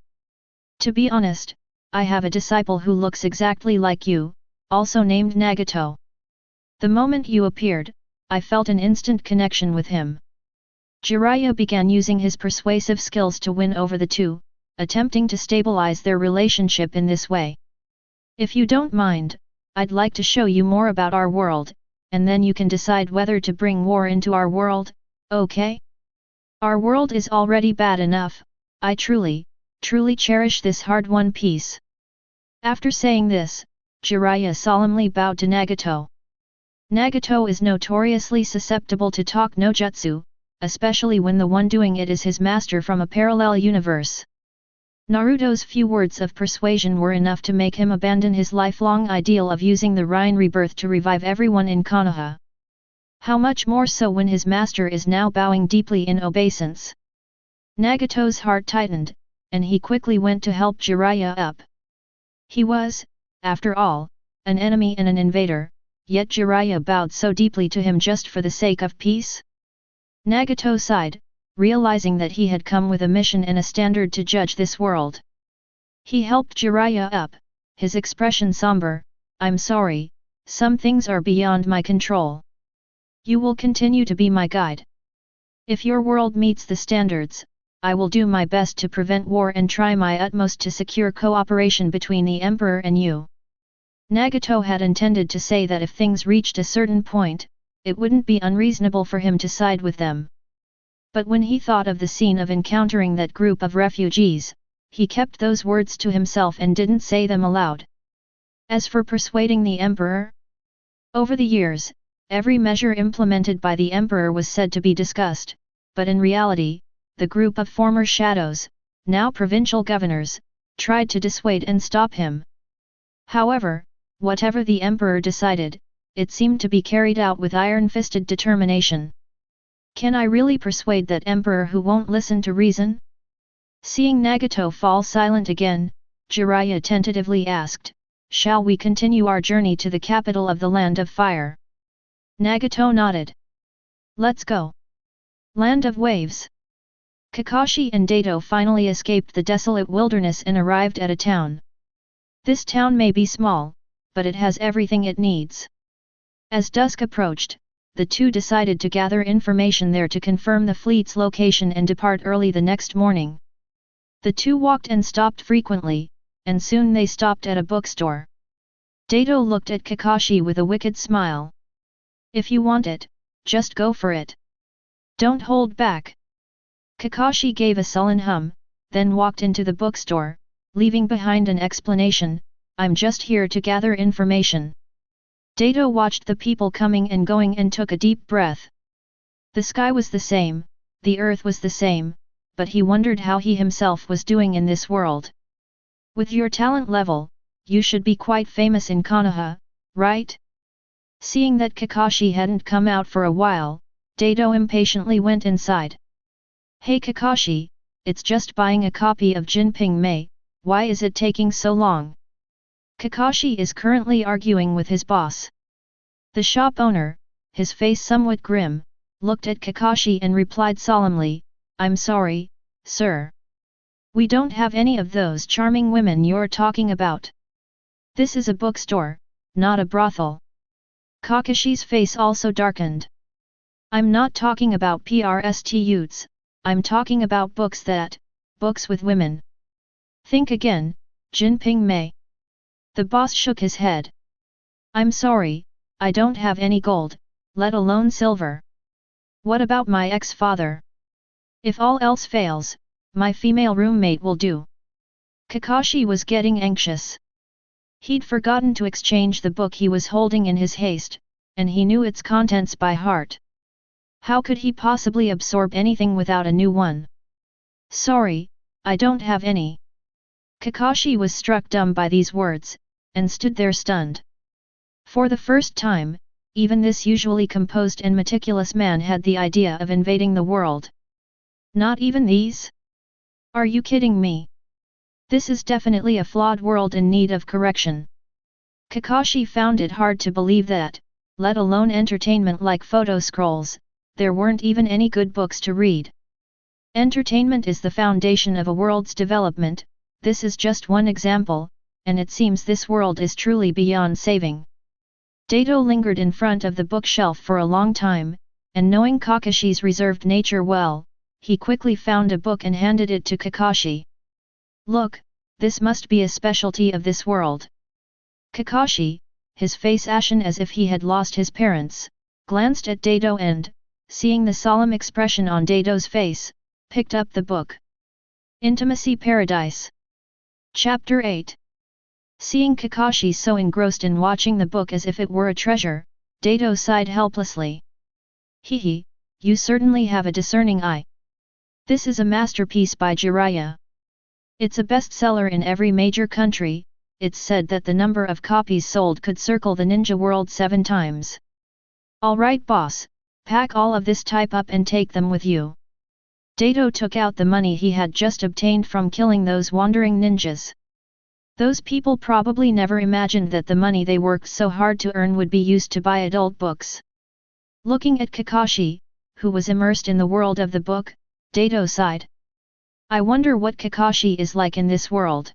Speaker 1: To be honest, I have a disciple who looks exactly like you, also named Nagato. The moment you appeared, I felt an instant connection with him. Jiraiya began using his persuasive skills to win over the two, attempting to stabilize their relationship in this way. If you don't mind, I'd like to show you more about our world, and then you can decide whether to bring war into our world, okay? Our world is already bad enough. I truly cherish this hard-won peace. After saying this, Jiraiya solemnly bowed to Nagato. Nagato is notoriously susceptible to talk no jutsu, especially when the one doing it is his master from a parallel universe. Naruto's few words of persuasion were enough to make him abandon his lifelong ideal of using the Rhine rebirth to revive everyone in Konoha. How much more so when his master is now bowing deeply in obeisance. Nagato's heart tightened, and he quickly went to help Jiraiya up. He was, after all, an enemy and an invader, yet Jiraiya bowed so deeply to him just for the sake of peace? Nagato sighed, realizing that he had come with a mission and a standard to judge this world. He helped Jiraiya up, his expression somber. I'm sorry, some things are beyond my control. You will continue to be my guide. If your world meets the standards, I will do my best to prevent war and try my utmost to secure cooperation between the Emperor and you. Nagato had intended to say that if things reached a certain point, it wouldn't be unreasonable for him to side with them. But when he thought of the scene of encountering that group of refugees, he kept those words to himself and didn't say them aloud. As for persuading the Emperor, over the years, every measure implemented by the Emperor was said to be discussed, but in reality, the group of former shadows, now provincial governors, tried to dissuade and stop him. However, whatever the Emperor decided, it seemed to be carried out with iron-fisted determination. Can I really persuade that Emperor who won't listen to reason? Seeing Nagato fall silent again, Jiraiya tentatively asked, shall we continue our journey to the capital of the Land of Fire? Nagato nodded. Let's go. Land of Waves. Kakashi and Dato finally escaped the desolate wilderness and arrived at a town. This town may be small, but it has everything it needs. As dusk approached, the two decided to gather information there to confirm the fleet's location and depart early the next morning. The two walked and stopped frequently, and soon they stopped at a bookstore. Dato looked at Kakashi with a wicked smile. If you want it, just go for it. Don't hold back. Kakashi gave a sullen hum, then walked into the bookstore, leaving behind an explanation, I'm just here to gather information. Dato watched the people coming and going and took a deep breath. The sky was the same, the earth was the same, but he wondered how he himself was doing in this world. With your talent level, you should be quite famous in Konoha, right? Seeing that Kakashi hadn't come out for a while, Dato impatiently went inside. Hey Kakashi, it's just buying a copy of Jinping Mei, why is it taking so long? Kakashi is currently arguing with his boss. The shop owner, his face somewhat grim, looked at Kakashi and replied solemnly, I'm sorry, sir. We don't have any of those charming women you're talking about. This is a bookstore, not a brothel. Kakashi's face also darkened. I'm not talking about prostitutes, I'm talking about books with women. Think again, Jinping Mei. The boss shook his head. I'm sorry, I don't have any gold, let alone silver. What about my ex-father? If all else fails, my female roommate will do. Kakashi was getting anxious. He'd forgotten to exchange the book he was holding in his haste, and he knew its contents by heart. How could he possibly absorb anything without a new one? Sorry, I don't have any. Kakashi was struck dumb by these words, and stood there stunned. For the first time, even this usually composed and meticulous man had the idea of invading the world. Not even these? Are you kidding me? This is definitely a flawed world in need of correction. Kakashi found it hard to believe that, let alone entertainment like photo scrolls, there weren't even any good books to read. Entertainment is the foundation of a world's development, this is just one example, and it seems this world is truly beyond saving. Dato lingered in front of the bookshelf for a long time, and knowing Kakashi's reserved nature well, he quickly found a book and handed it to Kakashi. Look, this must be a specialty of this world. Kakashi, his face ashen as if he had lost his parents, glanced at Dato and, seeing the solemn expression on Dato's face, picked up the book. Intimacy Paradise. Chapter 8. Seeing Kakashi so engrossed in watching the book as if it were a treasure, Dato sighed helplessly. Hehe, you certainly have a discerning eye. This is a masterpiece by Jiraiya. It's a bestseller in every major country, it's said that the number of copies sold could circle the ninja world 7 times. Alright boss, pack all of this type up and take them with you. Dato took out the money he had just obtained from killing those wandering ninjas. Those people probably never imagined that the money they worked so hard to earn would be used to buy adult books. Looking at Kakashi, who was immersed in the world of the book, Dato sighed. I wonder what Kakashi is like in this world.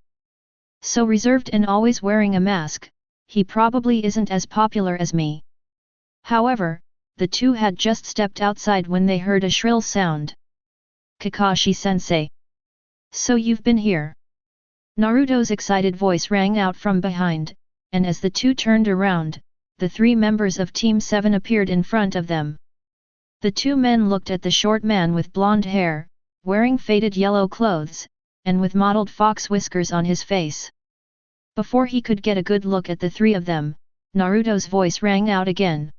Speaker 1: So reserved and always wearing a mask, he probably isn't as popular as me. However, the two had just stepped outside when they heard a shrill sound. Kakashi-sensei. So you've been here. Naruto's excited voice rang out from behind, and as the two turned around, the 3 members of Team 7 appeared in front of them. The 2 men looked at the short man with blonde hair, wearing faded yellow clothes, and with mottled fox whiskers on his face. Before he could get a good look at the 3 of them, Naruto's voice rang out again.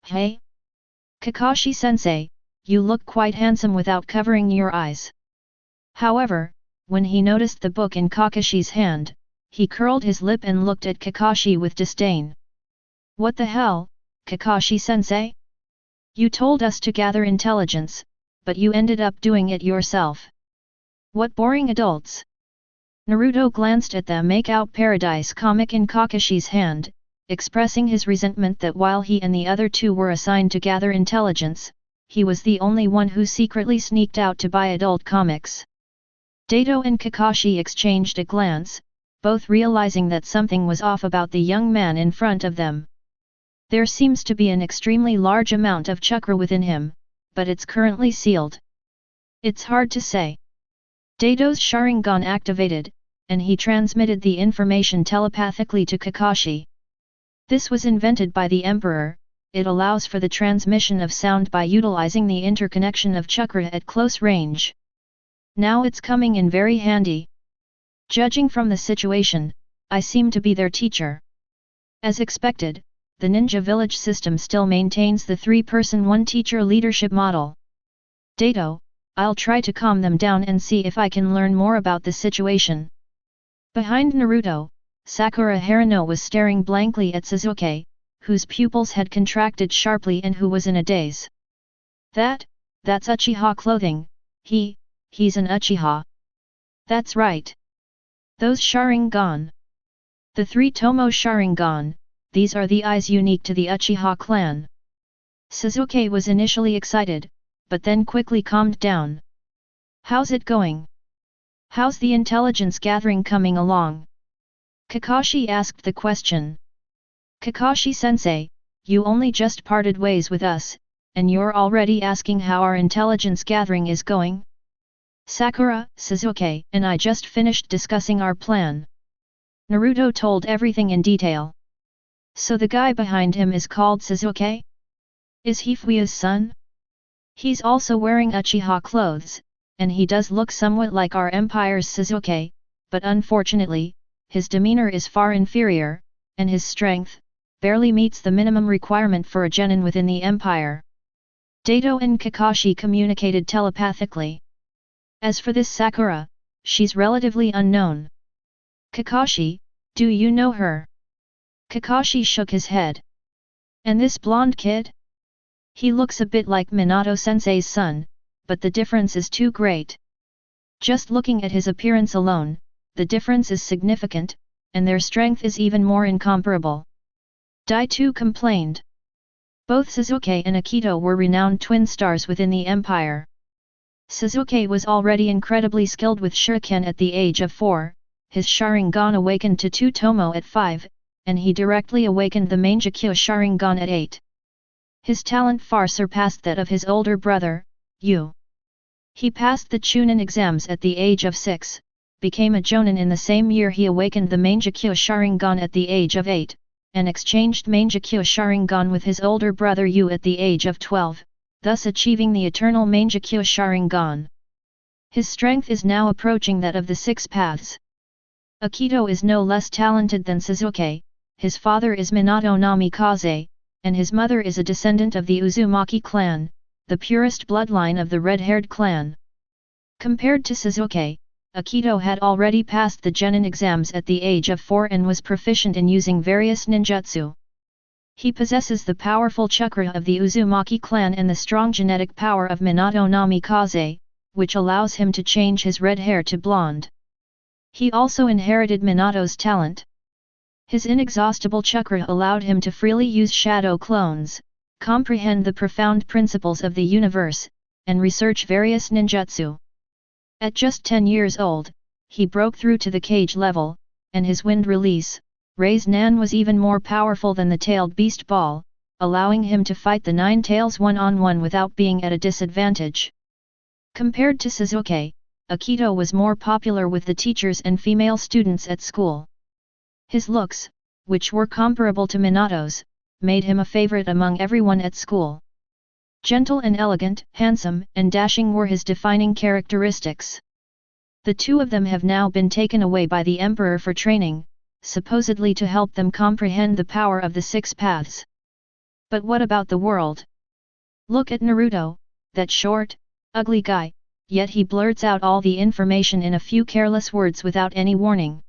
Speaker 1: Hey! Kakashi-sensei, you look quite handsome without covering your eyes. However, when he noticed the book in Kakashi's hand, he curled his lip and looked at Kakashi with disdain. What the hell, Kakashi-sensei? You told us to gather intelligence, but you ended up doing it yourself. What boring adults! Naruto glanced at the Make-out Paradise comic in Kakashi's hand, expressing his resentment that while he and the other 2 were assigned to gather intelligence, he was the only one who secretly sneaked out to buy adult comics. Dato and Kakashi exchanged a glance, both realizing that something was off about the young man in front of them. There seems to be an extremely large amount of chakra within him, but it's currently sealed. It's hard to say. Dato's Sharingan activated, and he transmitted the information telepathically to Kakashi. This was invented by the Emperor, it allows for the transmission of sound by utilizing the interconnection of chakra at close range. Now it's coming in very handy. Judging from the situation, I seem to be their teacher. As expected, the ninja village system still maintains the 3-person 1-teacher leadership model. Dato, I'll try to calm them down and see if I can learn more about the situation. Behind Naruto, Sakura Haruno was staring blankly at Sasuke, whose pupils had contracted sharply and who was in a daze. That's Uchiha clothing, he's an Uchiha. That's right. Those Sharingan. The 3 Tomo Sharingan, these are the eyes unique to the Uchiha clan. Sasuke was initially excited, but then quickly calmed down. How's it going? How's the intelligence gathering coming along? Kakashi asked the question. Kakashi-sensei, you only just parted ways with us, and you're already asking how our intelligence gathering is going? Sakura, Sasuke, and I just finished discussing our plan. Naruto told everything in detail. So the guy behind him is called Sasuke? Is he Fuya's son? He's also wearing Uchiha clothes, and he does look somewhat like our empire's Sasuke, but unfortunately, his demeanor is far inferior, and his strength barely meets the minimum requirement for a genin within the empire. Dato and Kakashi communicated telepathically. As for this Sakura, she's relatively unknown. Kakashi, do you know her? Kakashi shook his head. And this blonde kid? He looks a bit like Minato-sensei's son, but the difference is too great. Just looking at his appearance alone, the difference is significant, and their strength is even more incomparable. Dai-tu complained. Both Sasuke and Akito were renowned twin stars within the empire. Sasuke was already incredibly skilled with shuriken at the age of 4, his Sharingan awakened to 2 Tomo at 5, and he directly awakened the Mangekyo Sharingan at 8. His talent far surpassed that of his older brother, Yu. He passed the Chunin exams at the age of 6, became a Jonin in the same year he awakened the Mangekyo Sharingan at the age of 8, and exchanged Mangekyo Sharingan with his older brother Yu at the age of 12, thus achieving the eternal Mangekyo Sharingan. His strength is now approaching that of the 6 paths. Akito is no less talented than Sasuke, his father is Minato Namikaze, and his mother is a descendant of the Uzumaki clan, the purest bloodline of the red-haired clan. Compared to Sasuke, Akito had already passed the genin exams at the age of 4 and was proficient in using various ninjutsu. He possesses the powerful chakra of the Uzumaki clan and the strong genetic power of Minato Namikaze, which allows him to change his red hair to blonde. He also inherited Minato's talent. His inexhaustible chakra allowed him to freely use shadow clones, comprehend the profound principles of the universe, and research various ninjutsu. At just 10 years old, he broke through to the cage level, and his wind release, Ray's Nan was even more powerful than the tailed beast ball, allowing him to fight the 9 tails one-on-one without being at a disadvantage. Compared to Sasuke, Akito was more popular with the teachers and female students at school. His looks, which were comparable to Minato's, made him a favorite among everyone at school. Gentle and elegant, handsome and dashing were his defining characteristics. The two of them have now been taken away by the Emperor for training, supposedly to help them comprehend the power of the 6 paths. But what about the world? Look at Naruto, that short, ugly guy, yet he blurts out all the information in a few careless words without any warning.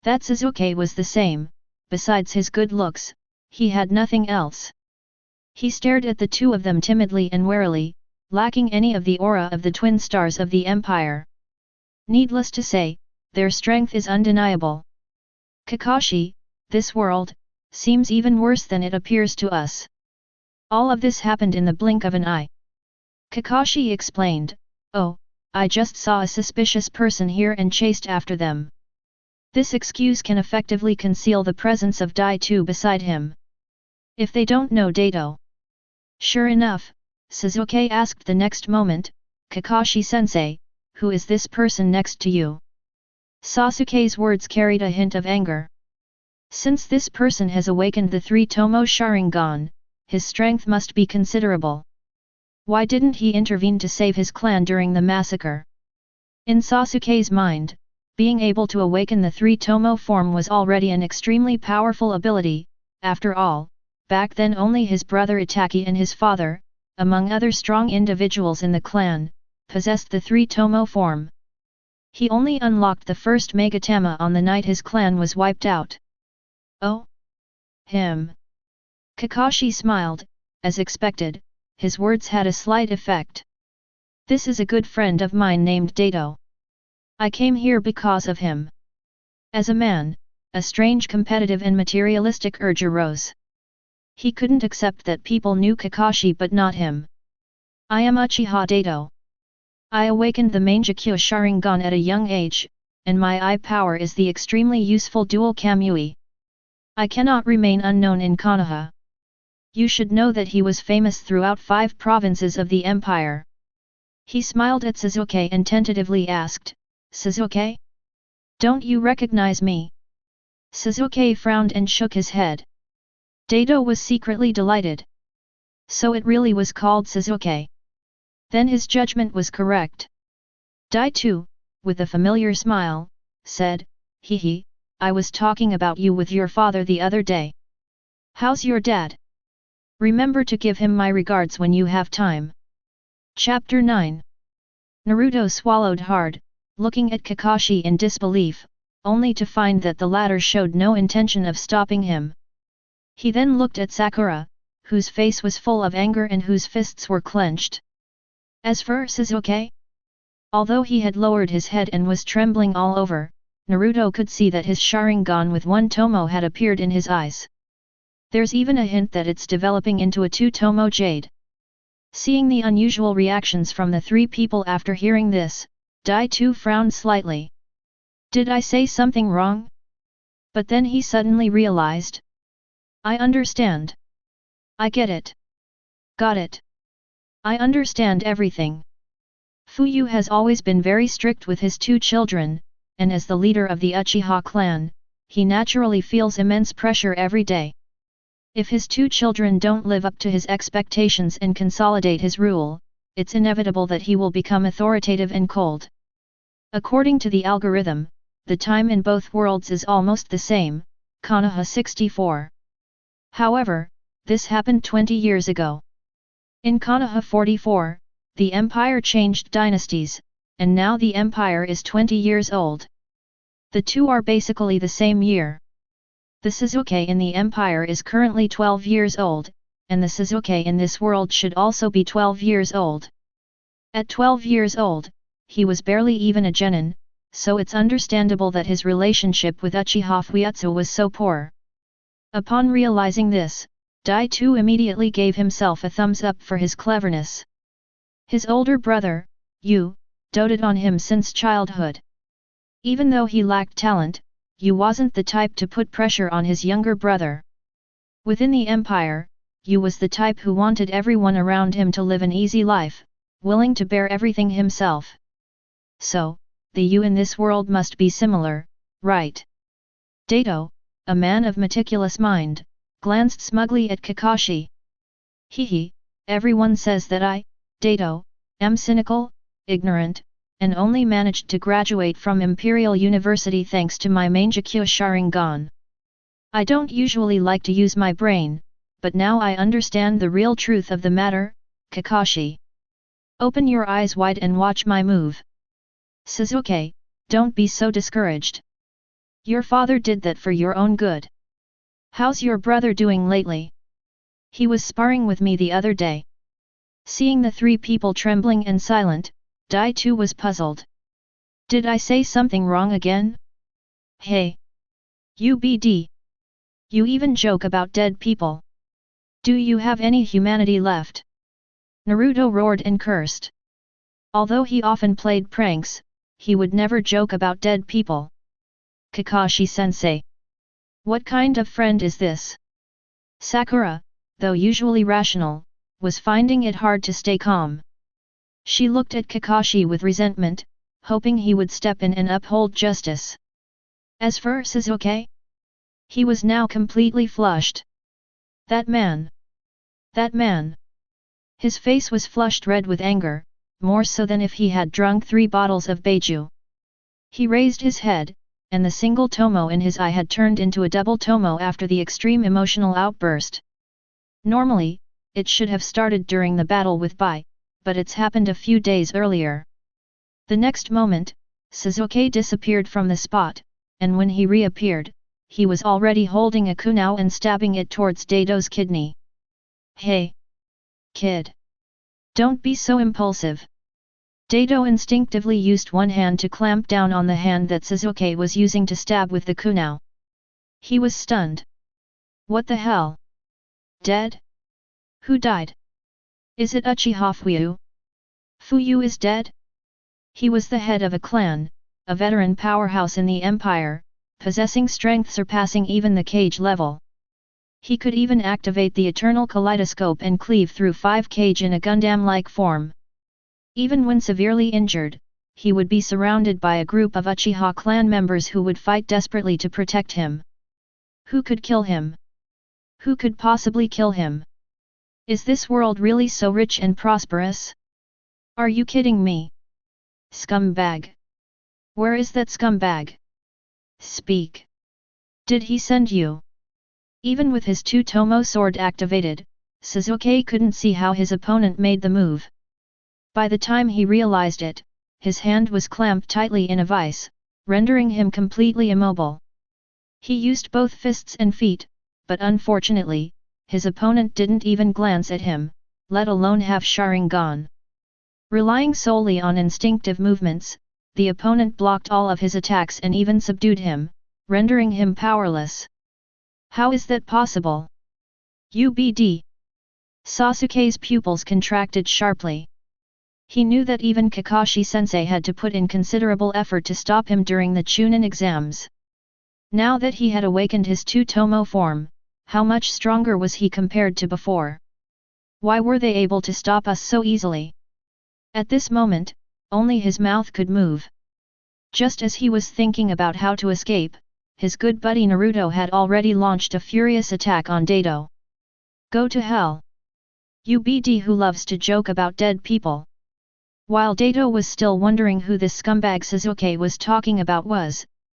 Speaker 1: That Sasuke was the same, besides his good looks, he had nothing else. He stared at the two of them timidly and warily, lacking any of the aura of the twin stars of the empire. Needless to say, their strength is undeniable. Kakashi, this world seems even worse than it appears to us. All of this happened in the blink of an eye. Kakashi explained, "Oh, I just saw a suspicious person here and chased after them." This excuse can effectively conceal the presence of Dai-tu beside him. If they don't know Dato. Sure enough, Sasuke asked the next moment, "Kakashi-sensei, who is this person next to you?" Sasuke's words carried a hint of anger. Since this person has awakened the 3 Tomo Sharingan, his strength must be considerable. Why didn't he intervene to save his clan during the massacre? In Sasuke's mind, being able to awaken the 3 Tomo form was already an extremely powerful ability. After all, back then only his brother Itachi and his father, among other strong individuals in the clan, possessed the 3 Tomo form. He only unlocked the first Megatama on the night his clan was wiped out. Oh? Him. Kakashi smiled, as expected, his words had a slight effect. This is a good friend of mine named Dato. I came here because of him. As a man, a strange competitive and materialistic urge arose. He couldn't accept that people knew Kakashi but not him. I am Uchiha Dato. I awakened the Mangekyo Sharingan at a young age, and my eye power is the extremely useful dual Kamui. I cannot remain unknown in Konoha. You should know that he was famous throughout 5 provinces of the empire. He smiled at Sasuke and tentatively asked, Sasuke? Don't you recognize me? Sasuke frowned and shook his head. Dato was secretly delighted. So it really was called Sasuke. Then his judgment was correct. Dai too, with a familiar smile, said, Hee, I was talking about you with your father the other day. How's your dad? Remember to give him my regards when you have time. Chapter 9. Naruto swallowed hard, looking at Kakashi in disbelief, only to find that the latter showed no intention of stopping him. He then looked at Sakura, whose face was full of anger and whose fists were clenched. As for Sasuke? Although he had lowered his head and was trembling all over, Naruto could see that his Sharingan with 1 tomo had appeared in his eyes. There's even a hint that it's developing into a 2-tomo jade. Seeing the unusual reactions from the 3 people after hearing this, Dai too frowned slightly. Did I say something wrong? But then he suddenly realized. I understand. I get it. Got it. I understand everything. Fuyu has always been very strict with his 2 children, and as the leader of the Uchiha clan, he naturally feels immense pressure every day. If his 2 children don't live up to his expectations and consolidate his rule, it's inevitable that he will become authoritative and cold. According to the algorithm, the time in both worlds is almost the same, Konoha 64. However, this happened 20 years ago. In Konoha 44, the empire changed dynasties, and now the empire is 20 years old. The 2 are basically the same year. The Sasuke in the empire is currently 12 years old, and the Sasuke in this world should also be 12 years old. At 12 years old, he was barely even a genin, so it's understandable that his relationship with Uchiha Fuyutsu was so poor. Upon realizing this, Dai too immediately gave himself a thumbs up for his cleverness. His older brother, Yu, doted on him since childhood. Even though he lacked talent, Yu wasn't the type to put pressure on his younger brother. Within the empire, Yu was the type who wanted everyone around him to live an easy life, willing to bear everything himself. So, the Yu in this world must be similar, right? Dato, a man of meticulous mind, glanced smugly at Kakashi. Hee, everyone says that I, Dato, am cynical, ignorant, and only managed to graduate from Imperial University thanks to my Mangekyo Sharingan. I don't usually like to use my brain, but now I understand the real truth of the matter, Kakashi. Open your eyes wide and watch my move. Sasuke, don't be so discouraged. Your father did that for your own good. How's your brother doing lately? He was sparring with me the other day. Seeing the 3 people trembling and silent, Dai too was puzzled. Did I say something wrong again? Hey! UBD! You even joke about dead people. Do you have any humanity left? Naruto roared and cursed. Although he often played pranks, he would never joke about dead people. Kakashi-sensei. What kind of friend is this? Sakura, though usually rational, was finding it hard to stay calm. She looked at Kakashi with resentment, hoping he would step in and uphold justice. As for Sasuke, he was now completely flushed. That man! That man! His face was flushed red with anger, more so than if he had drunk 3 bottles of baijiu. He raised his head, and the single tomo in his eye had turned into a double tomo after the extreme emotional outburst. Normally, it should have started during the battle with Bai, but it's happened a few days earlier. The next moment, Sasuke disappeared from the spot, and when he reappeared, he was already holding a kunai and stabbing it towards Dato's kidney. Hey! Kid! Don't be so impulsive. Dato instinctively used one hand to clamp down on the hand that Sasuke was using to stab with the kunai. He was stunned. What the hell? Dead? Who died? Is it Uchiha Fuyu? Fuyu is dead? He was the head of a clan, a veteran powerhouse in the empire, possessing strength surpassing even the cage level. He could even activate the eternal kaleidoscope and cleave through 5 cage in a Gundam-like form. Even when severely injured, he would be surrounded by a group of Uchiha clan members who would fight desperately to protect him. Who could kill him? Who could possibly kill him? Is this world really so rich and prosperous? Are you kidding me? Scumbag! Where is that scumbag? Speak! Did he send you? Even with his two-tomo sword activated, Sasuke couldn't see how his opponent made the move. By the time he realized it, his hand was clamped tightly in a vice, rendering him completely immobile. He used both fists and feet, but unfortunately, his opponent didn't even glance at him, let alone have Sharingan. Relying solely on instinctive movements, the opponent blocked all of his attacks and even subdued him, rendering him powerless. How is that possible? UBD. Sasuke's pupils contracted sharply. He knew that even Kakashi-sensei had to put in considerable effort to stop him during the Chunin exams. Now that he had awakened his two-tomo form, how much stronger was he compared to before? Why were they able to stop us so easily? At this moment, only his mouth could move. Just as he was thinking about how to escape, his good buddy Naruto had already launched a furious attack on Dato. Go to hell! UBD who loves to joke about dead people. While Dato was still wondering who this scumbag Sasuke was talking about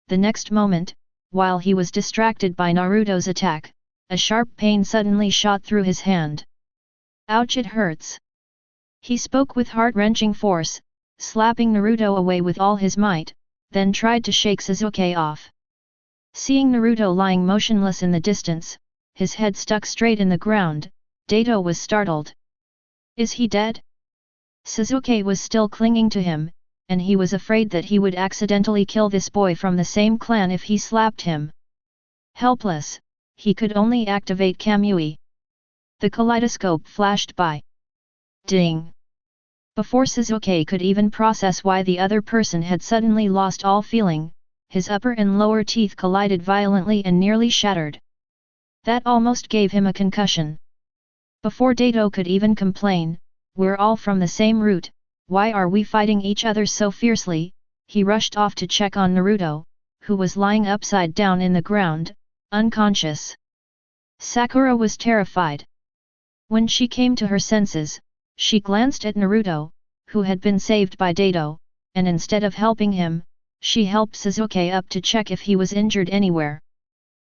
Speaker 1: the next moment, while he was distracted by Naruto's attack, a sharp pain suddenly shot through his hand. Ouch, it hurts! He spoke with heart-wrenching force, slapping Naruto away with all his might, then tried to shake Sasuke off. Seeing Naruto lying motionless in the distance, his head stuck straight in the ground, Dato was startled. Is he dead? Sasuke was still clinging to him, and he was afraid that he would accidentally kill this boy from the same clan if he slapped him. Helpless, he could only activate Kamui. The kaleidoscope flashed by. Ding! Before Sasuke could even process why the other person had suddenly lost all feeling, his upper and lower teeth collided violently and nearly shattered. That almost gave him a concussion. Before Dato could even complain, we're all from the same root, why are we fighting each other so fiercely? He rushed off to check on Naruto, who was lying upside down in the ground, unconscious. Sakura was terrified. When she came to her senses, she glanced at Naruto, who had been saved by Dato, and instead of helping him, she helped Sasuke up to check if he was injured anywhere.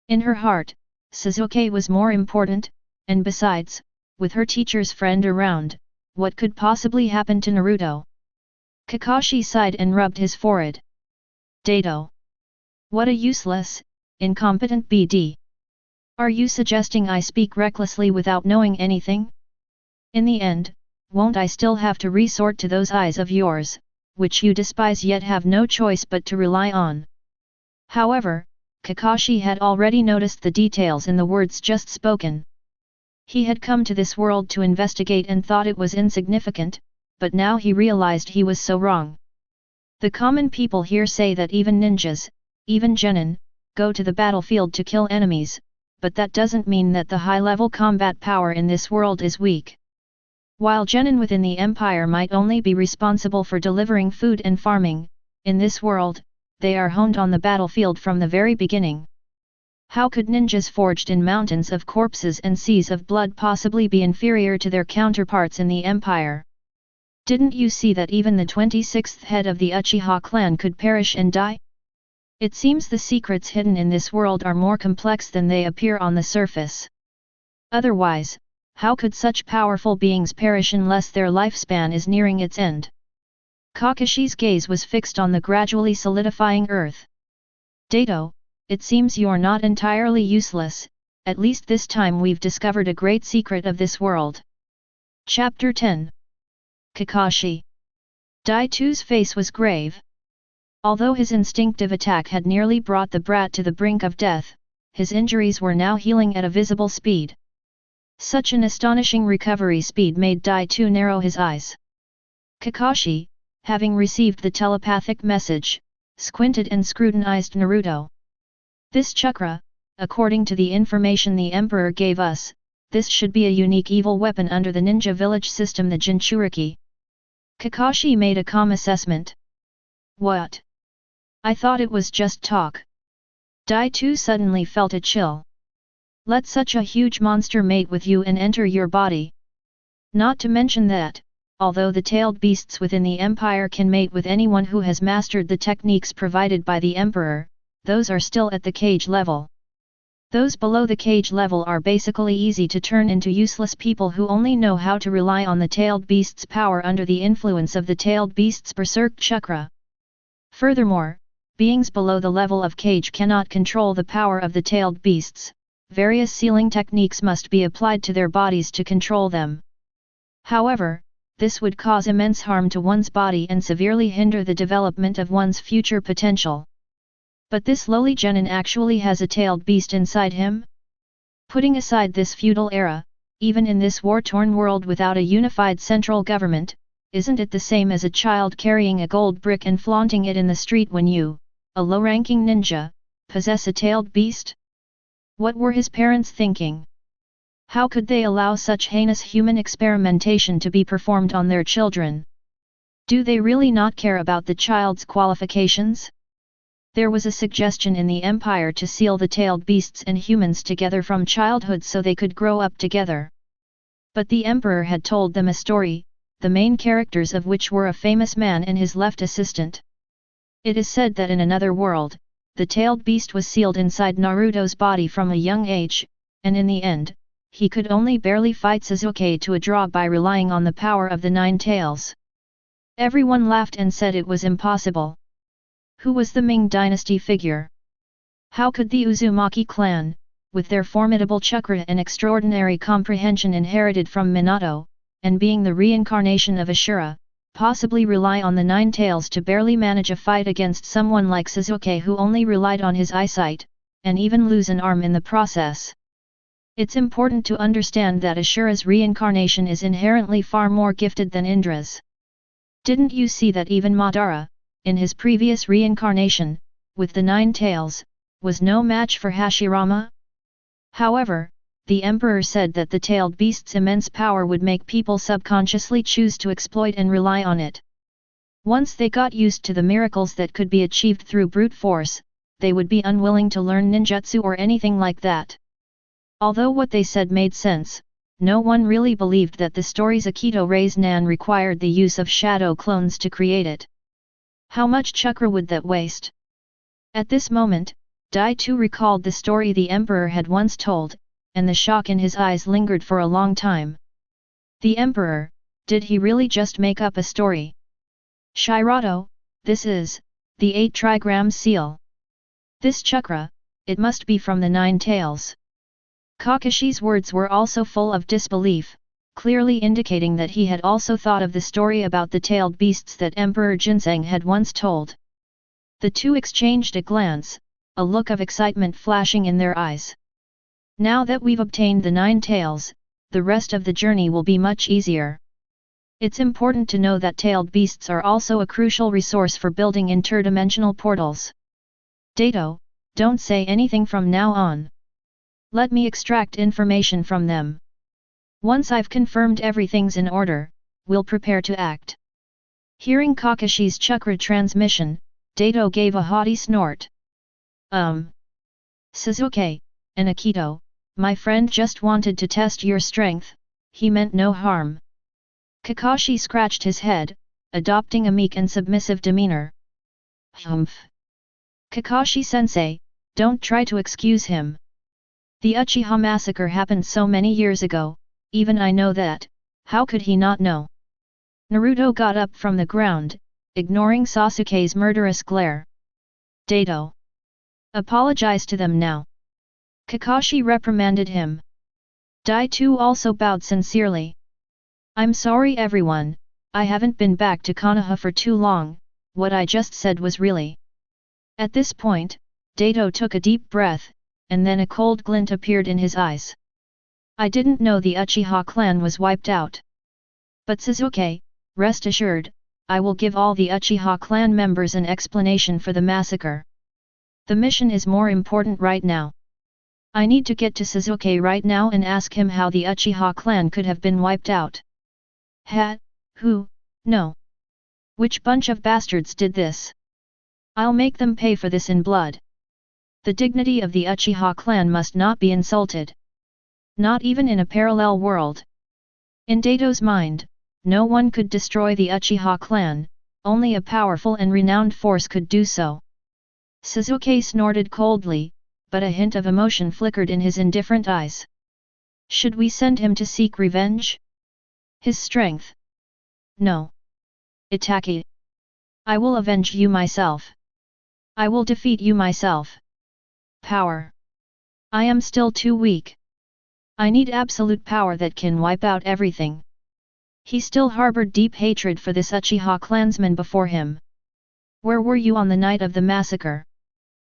Speaker 1: In her heart, Sasuke was more important, and besides, with her teacher's friend around, what could possibly happen to Naruto? Kakashi sighed and rubbed his forehead. Dato! What a useless, incompetent BD! Are you suggesting I speak recklessly without knowing anything? In the end, won't I still have to resort to those eyes of yours, which you despise yet have no choice but to rely on? However, Kakashi had already noticed the details in the words just spoken. He had come to this world to investigate and thought it was insignificant, but now he realized he was so wrong. The common people here say that even ninjas, even genin, go to the battlefield to kill enemies, but that doesn't mean that the high-level combat power in this world is weak. While genin within the empire might only be responsible for delivering food and farming, in this world, they are honed on the battlefield from the very beginning. How could ninjas forged in mountains of corpses and seas of blood possibly be inferior to their counterparts in the empire? Didn't you see that even the 26th head of the Uchiha clan could perish and die? It seems the secrets hidden in this world are more complex than they appear on the surface. Otherwise, how could such powerful beings perish unless their lifespan is nearing its end? Kakashi's gaze was fixed on the gradually solidifying earth. Dato, it seems you're not entirely useless, at least this time we've discovered a great secret of this world. Chapter 10. Kakashi. Dai-Tu's face was grave. Although his instinctive attack had nearly brought the brat to the brink of death, his injuries were now healing at a visible speed. Such an astonishing recovery speed made Dai-Tu narrow his eyes. Kakashi, having received the telepathic message, squinted and scrutinized Naruto. This chakra, according to the information the Emperor gave us, this should be a unique evil weapon under the ninja village system, the Jinchuriki. Kakashi made a calm assessment. What? I thought it was just talk. Dai-Tu suddenly felt a chill. Let such a huge monster mate with you and enter your body. Not to mention that, although the tailed beasts within the Empire can mate with anyone who has mastered the techniques provided by the Emperor, those are still at the cage level. Those below the cage level are basically easy to turn into useless people who only know how to rely on the tailed beast's power under the influence of the tailed beast's berserk chakra. Furthermore, beings below the level of cage cannot control the power of the tailed beasts. Various sealing techniques must be applied to their bodies to control them. However, this would cause immense harm to one's body and severely hinder the development of one's future potential. But this lowly genin actually has a tailed beast inside him? Putting aside this feudal era, even in this war-torn world without a unified central government, isn't it the same as a child carrying a gold brick and flaunting it in the street when you, a low-ranking ninja, possess a tailed beast? What were his parents thinking? How could they allow such heinous human experimentation to be performed on their children? Do they really not care about the child's qualifications? There was a suggestion in the Empire to seal the tailed beasts and humans together from childhood so they could grow up together. But the Emperor had told them a story, the main characters of which were a famous man and his left assistant. It is said that in another world, the tailed beast was sealed inside Naruto's body from a young age, and in the end, he could only barely fight Sasuke to a draw by relying on the power of the 9 tails. Everyone laughed and said it was impossible. Who was the Ming dynasty figure? How could the Uzumaki clan, with their formidable chakra and extraordinary comprehension inherited from Minato, and being the reincarnation of Ashura, possibly rely on the 9 tails to barely manage a fight against someone like Sasuke who only relied on his eyesight, and even lose an arm in the process? It's important to understand that Ashura's reincarnation is inherently far more gifted than Indra's. Didn't you see that even Madara, in his previous reincarnation, with the 9 tails, was no match for Hashirama? However, the Emperor said that the tailed beast's immense power would make people subconsciously choose to exploit and rely on it. Once they got used to the miracles that could be achieved through brute force, they would be unwilling to learn ninjutsu or anything like that. Although what they said made sense, no one really believed that the story's Akito Rei's Nan required the use of shadow clones to create it. How much chakra would that waste? At this moment, Dai-Tu recalled the story the Emperor had once told, and the shock in his eyes lingered for a long time. The Emperor, did he really just make up a story? Shirato, this is, the 8 trigram seal. This chakra, it must be from the 9 tails. Kakashi's words were also full of disbelief, clearly indicating that he had also thought of the story about the tailed beasts that Emperor Ginseng had once told. The two exchanged a glance, a look of excitement flashing in their eyes. Now that we've obtained the 9 tails, the rest of the journey will be much easier. It's important to know that tailed beasts are also a crucial resource for building interdimensional portals. Dato, don't say anything from now on. Let me extract information from them. Once I've confirmed everything's in order, we'll prepare to act. Hearing Kakashi's chakra transmission, Dato gave a haughty snort. Sasuke, and Akito, my friend just wanted to test your strength, he meant no harm. Kakashi scratched his head, adopting a meek and submissive demeanor. Humph. Kakashi-sensei, don't try to excuse him. The Uchiha massacre happened so many years ago, even I know that, how could he not know? Naruto got up from the ground, ignoring Sasuke's murderous glare. Dato. Apologize to them now. Kakashi reprimanded him. Dai-Tu also bowed sincerely. I'm sorry everyone, I haven't been back to Konoha for too long, what I just said was really. At this point, Dato took a deep breath, and then a cold glint appeared in his eyes. I didn't know the Uchiha clan was wiped out. But Sasuke, rest assured, I will give all the Uchiha clan members an explanation for the massacre. The mission is more important right now. I need to get to Sasuke right now and ask him how the Uchiha clan could have been wiped out. Who? No. Which bunch of bastards did this? I'll make them pay for this in blood. The dignity of the Uchiha clan must not be insulted. Not even in a parallel world. In Dato's mind, no one could destroy the Uchiha clan, only a powerful and renowned force could do so. Sasuke snorted coldly, but a hint of emotion flickered in his indifferent eyes. Should we send him to seek revenge? His strength? No. Itachi. I will avenge you myself. I will defeat you myself. Power. I am still too weak. I need absolute power that can wipe out everything. He still harbored deep hatred for this Uchiha clansman before him. Where were you on the night of the massacre?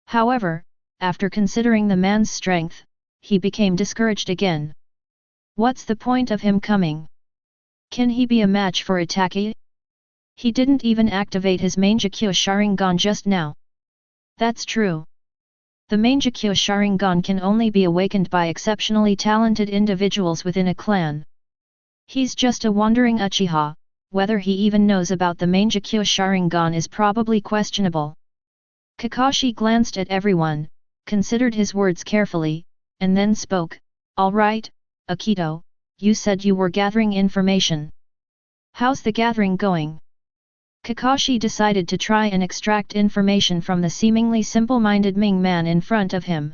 Speaker 1: However, after considering the man's strength, he became discouraged again. What's the point of him coming? Can he be a match for Itachi? He didn't even activate his Mangekyo Sharingan just now. That's true. The Mangekyo Sharingan can only be awakened by exceptionally talented individuals within a clan. He's just a wandering Uchiha, whether he even knows about the Mangekyo Sharingan is probably questionable. Kakashi glanced at everyone, considered his words carefully, and then spoke, "All right, Akito, you said you were gathering information. How's the gathering going?" Kakashi decided to try and extract information from the seemingly simple-minded Ming man in front of him.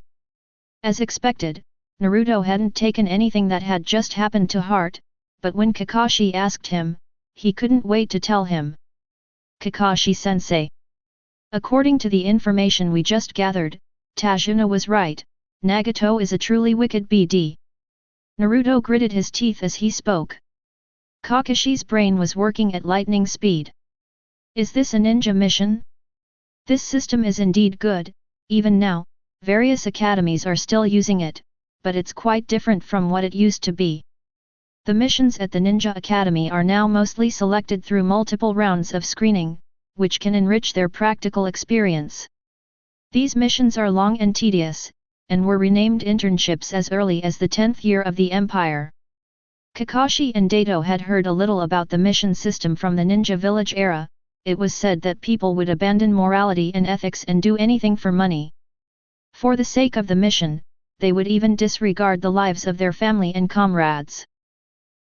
Speaker 1: As expected, Naruto hadn't taken anything that had just happened to heart, but when Kakashi asked him, he couldn't wait to tell him. Kakashi-sensei. According to the information we just gathered, Tajuna was right, Nagato is a truly wicked BD. Naruto gritted his teeth as he spoke. Kakashi's brain was working at lightning speed. Is this a ninja mission? This system is indeed good, even now, various academies are still using it, but it's quite different from what it used to be. The missions at the Ninja Academy are now mostly selected through multiple rounds of screening, which can enrich their practical experience. These missions are long and tedious, and were renamed internships as early as the 10th year of the Empire. Kakashi and Dato had heard a little about the mission system from the Ninja Village era. It was said that people would abandon morality and ethics and do anything for money. For the sake of the mission, they would even disregard the lives of their family and comrades.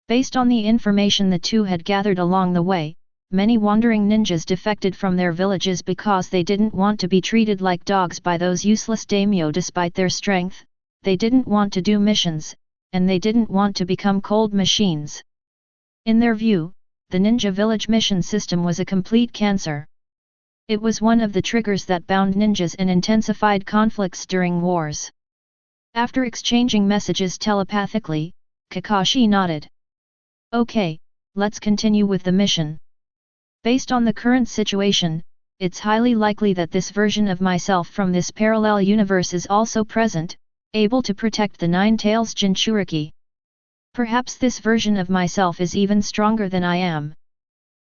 Speaker 1: Based on the information the two had gathered along the way, many wandering ninjas defected from their villages because they didn't want to be treated like dogs by those useless daimyo despite their strength, they didn't want to do missions, and they didn't want to become cold machines. In their view, the ninja village mission system was a complete cancer. It was one of the triggers that bound ninjas and intensified conflicts during wars. After exchanging messages telepathically, Kakashi nodded. Okay, let's continue with the mission. Based on the current situation, it's highly likely that this version of myself from this parallel universe is also present, able to protect the Nine Tails Jinchuriki. Perhaps this version of myself is even stronger than I am.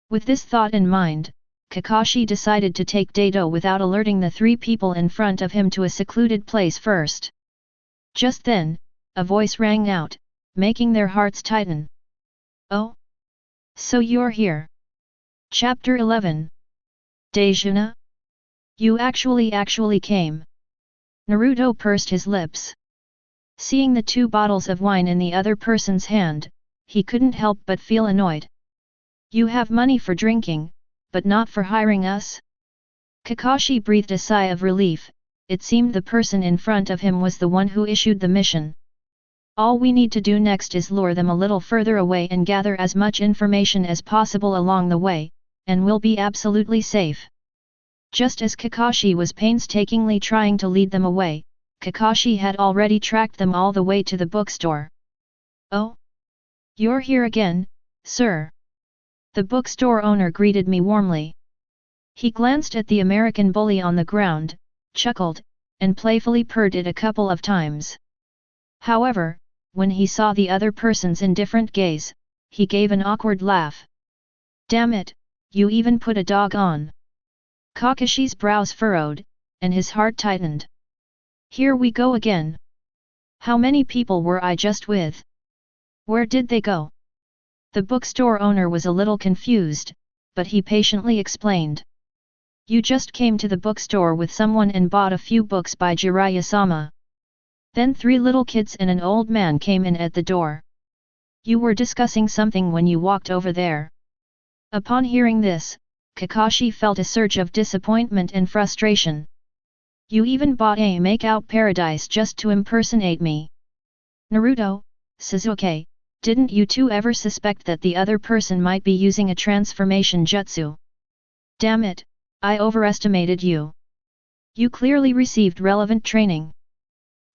Speaker 1: With this thought in mind, Kakashi decided to take Dato without alerting the three people in front of him to a secluded place first. Just then, a voice rang out, making their hearts tighten. Oh? So you're here. Chapter 11. Dejuna? You actually came. Naruto pursed his lips. Seeing the two bottles of wine in the other person's hand, he couldn't help but feel annoyed. You have money for drinking, but not for hiring us? Kakashi breathed a sigh of relief. It seemed the person in front of him was the one who issued the mission. All we need to do next is lure them a little further away and gather as much information as possible along the way, and we'll be absolutely safe. Just as Kakashi was painstakingly trying to lead them away, Kakashi had already tracked them all the way to the bookstore. Oh? You're here again, sir. The bookstore owner greeted me warmly. He glanced at the American bully on the ground, chuckled, and playfully purred it a couple of times. However, when he saw the other person's indifferent gaze, he gave an awkward laugh. Damn it, you even put a dog on. Kakashi's brows furrowed, and his heart tightened. Here we go again. How many people were I just with? Where did they go? The bookstore owner was a little confused, but he patiently explained. You just came to the bookstore with someone and bought a few books by Jiraiya-sama. Then 3 little kids and an old man came in at the door. You were discussing something when you walked over there. Upon hearing this, Kakashi felt a surge of disappointment and frustration. You even bought a make-out paradise just to impersonate me. Naruto, Sasuke, didn't you two ever suspect that the other person might be using a transformation jutsu? Damn it, I overestimated you. You clearly received relevant training.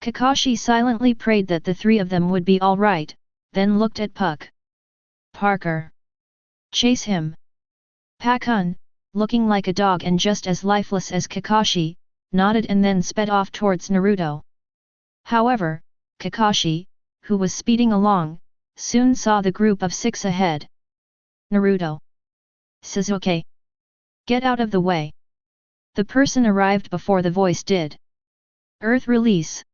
Speaker 1: Kakashi silently prayed that the 3 of them would be alright, then looked at Puck. Parker. Chase him. Pakun, looking like a dog and just as lifeless as Kakashi, nodded and then sped off towards Naruto. However, Kakashi, who was speeding along, soon saw the group of 6 ahead. Naruto. Sasuke. Get out of the way. The person arrived before the voice did. Earth release.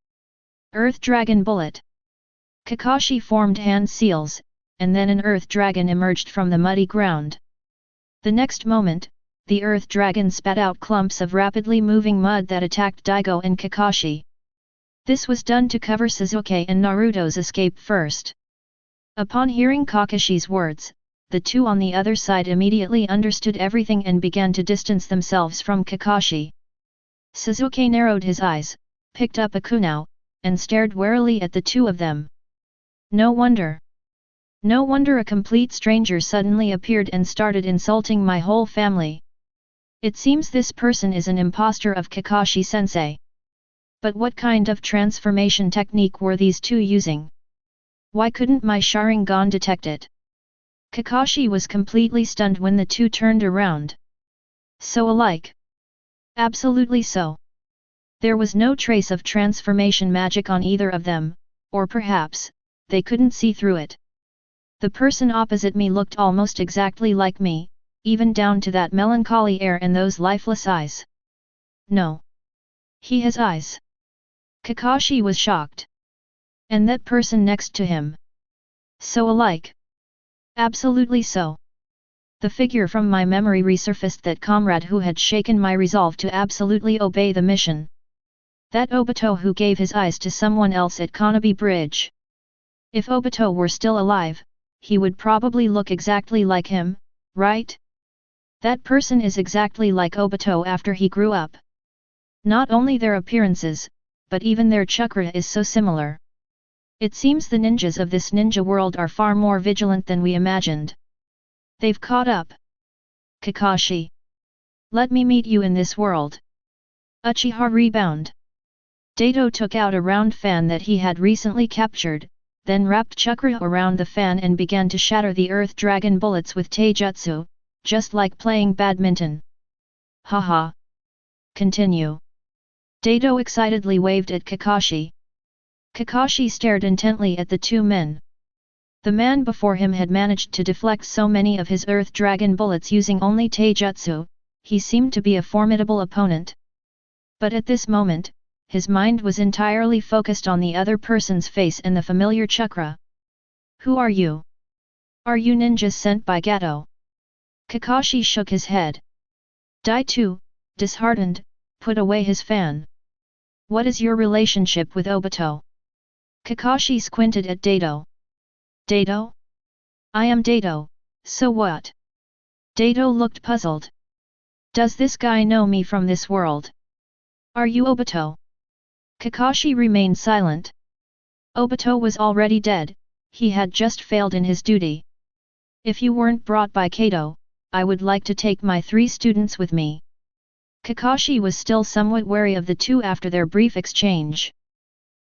Speaker 1: Earth Dragon Bullet. Kakashi formed hand seals, and then an Earth Dragon emerged from the muddy ground. The next moment, the Earth Dragon spat out clumps of rapidly moving mud that attacked Daigo and Kakashi. This was done to cover Sasuke and Naruto's escape first. Upon hearing Kakashi's words, the 2 on the other side immediately understood everything and began to distance themselves from Kakashi. Sasuke narrowed his eyes, picked up a kunai, and stared warily at the 2 of them. No wonder. No wonder a complete stranger suddenly appeared and started insulting my whole family. It seems this person is an imposter of Kakashi-sensei. But what kind of transformation technique were these 2 using? Why couldn't my Sharingan detect it? Kakashi was completely stunned when the 2 turned around. So alike. Absolutely so. There was no trace of transformation magic on either of them, or perhaps, they couldn't see through it. The person opposite me looked almost exactly like me, even down to that melancholy air and those lifeless eyes. No. He has eyes. Kakashi was shocked. And that person next to him. So alike. Absolutely so. The figure from my memory resurfaced, that comrade who had shaken my resolve to absolutely obey the mission. That Obito who gave his eyes to someone else at Konobe Bridge. If Obito were still alive, he would probably look exactly like him, right? That person is exactly like Obito after he grew up. Not only their appearances, but even their chakra is so similar. It seems the ninjas of this ninja world are far more vigilant than we imagined. They've caught up. Kakashi. Let me meet you in this world. Uchiha rebound. Dato took out a round fan that he had recently captured, then wrapped chakra around the fan and began to shatter the Earth Dragon bullets with taijutsu, just like playing badminton. Haha. Continue. Dato excitedly waved at Kakashi. Kakashi stared intently at the 2 men. The man before him had managed to deflect so many of his Earth Dragon bullets using only taijutsu, he seemed to be a formidable opponent. But at this moment, his mind was entirely focused on the other person's face and the familiar chakra. Who are you? Are you ninjas sent by Gato? Kakashi shook his head. Dai-tu, disheartened, put away his fan. What is your relationship with Obito? Kakashi squinted at Dato. Dato? I am Dato, so what? Dato looked puzzled. Does this guy know me from this world? Are you Obito? Kakashi remained silent. Obito was already dead, he had just failed in his duty. If you weren't brought by Kato, I would like to take my 3 students with me. Kakashi was still somewhat wary of the 2 after their brief exchange.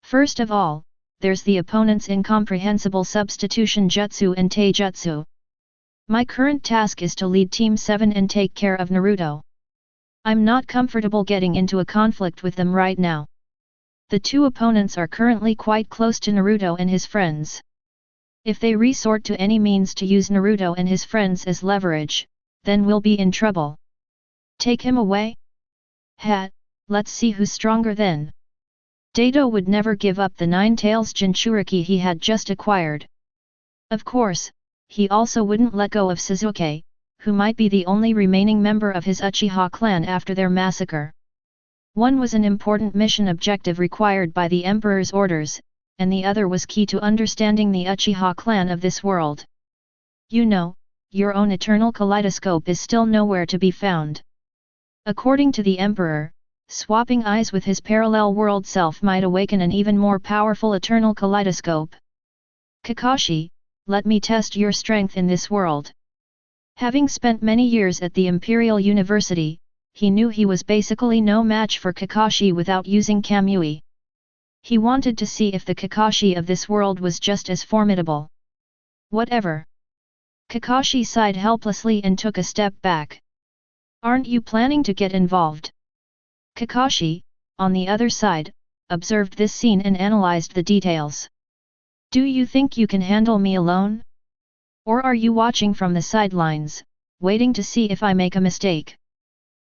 Speaker 1: First of all, there's the opponent's incomprehensible substitution jutsu and taijutsu. My current task is to lead Team 7 and take care of Naruto. I'm not comfortable getting into a conflict with them right now. The two opponents are currently quite close to Naruto and his friends. If they resort to any means to use Naruto and his friends as leverage, then we'll be in trouble. Take him away? Let's see who's stronger then. Dato would never give up the 9 tails Jinchuriki he had just acquired. Of course, he also wouldn't let go of Sasuke, who might be the only remaining member of his Uchiha clan after their massacre. One was an important mission objective required by the Emperor's orders, and the other was key to understanding the Uchiha clan of this world. You know, your own eternal kaleidoscope is still nowhere to be found. According to the Emperor, swapping eyes with his parallel world self might awaken an even more powerful eternal kaleidoscope. Kakashi, let me test your strength in this world. Having spent many years at the Imperial University, he knew he was basically no match for Kakashi without using Kamui. He wanted to see if the Kakashi of this world was just as formidable. Whatever. Kakashi sighed helplessly and took a step back. Aren't you planning to get involved? Kakashi, on the other side, observed this scene and analyzed the details. Do you think you can handle me alone? Or are you watching from the sidelines, waiting to see if I make a mistake?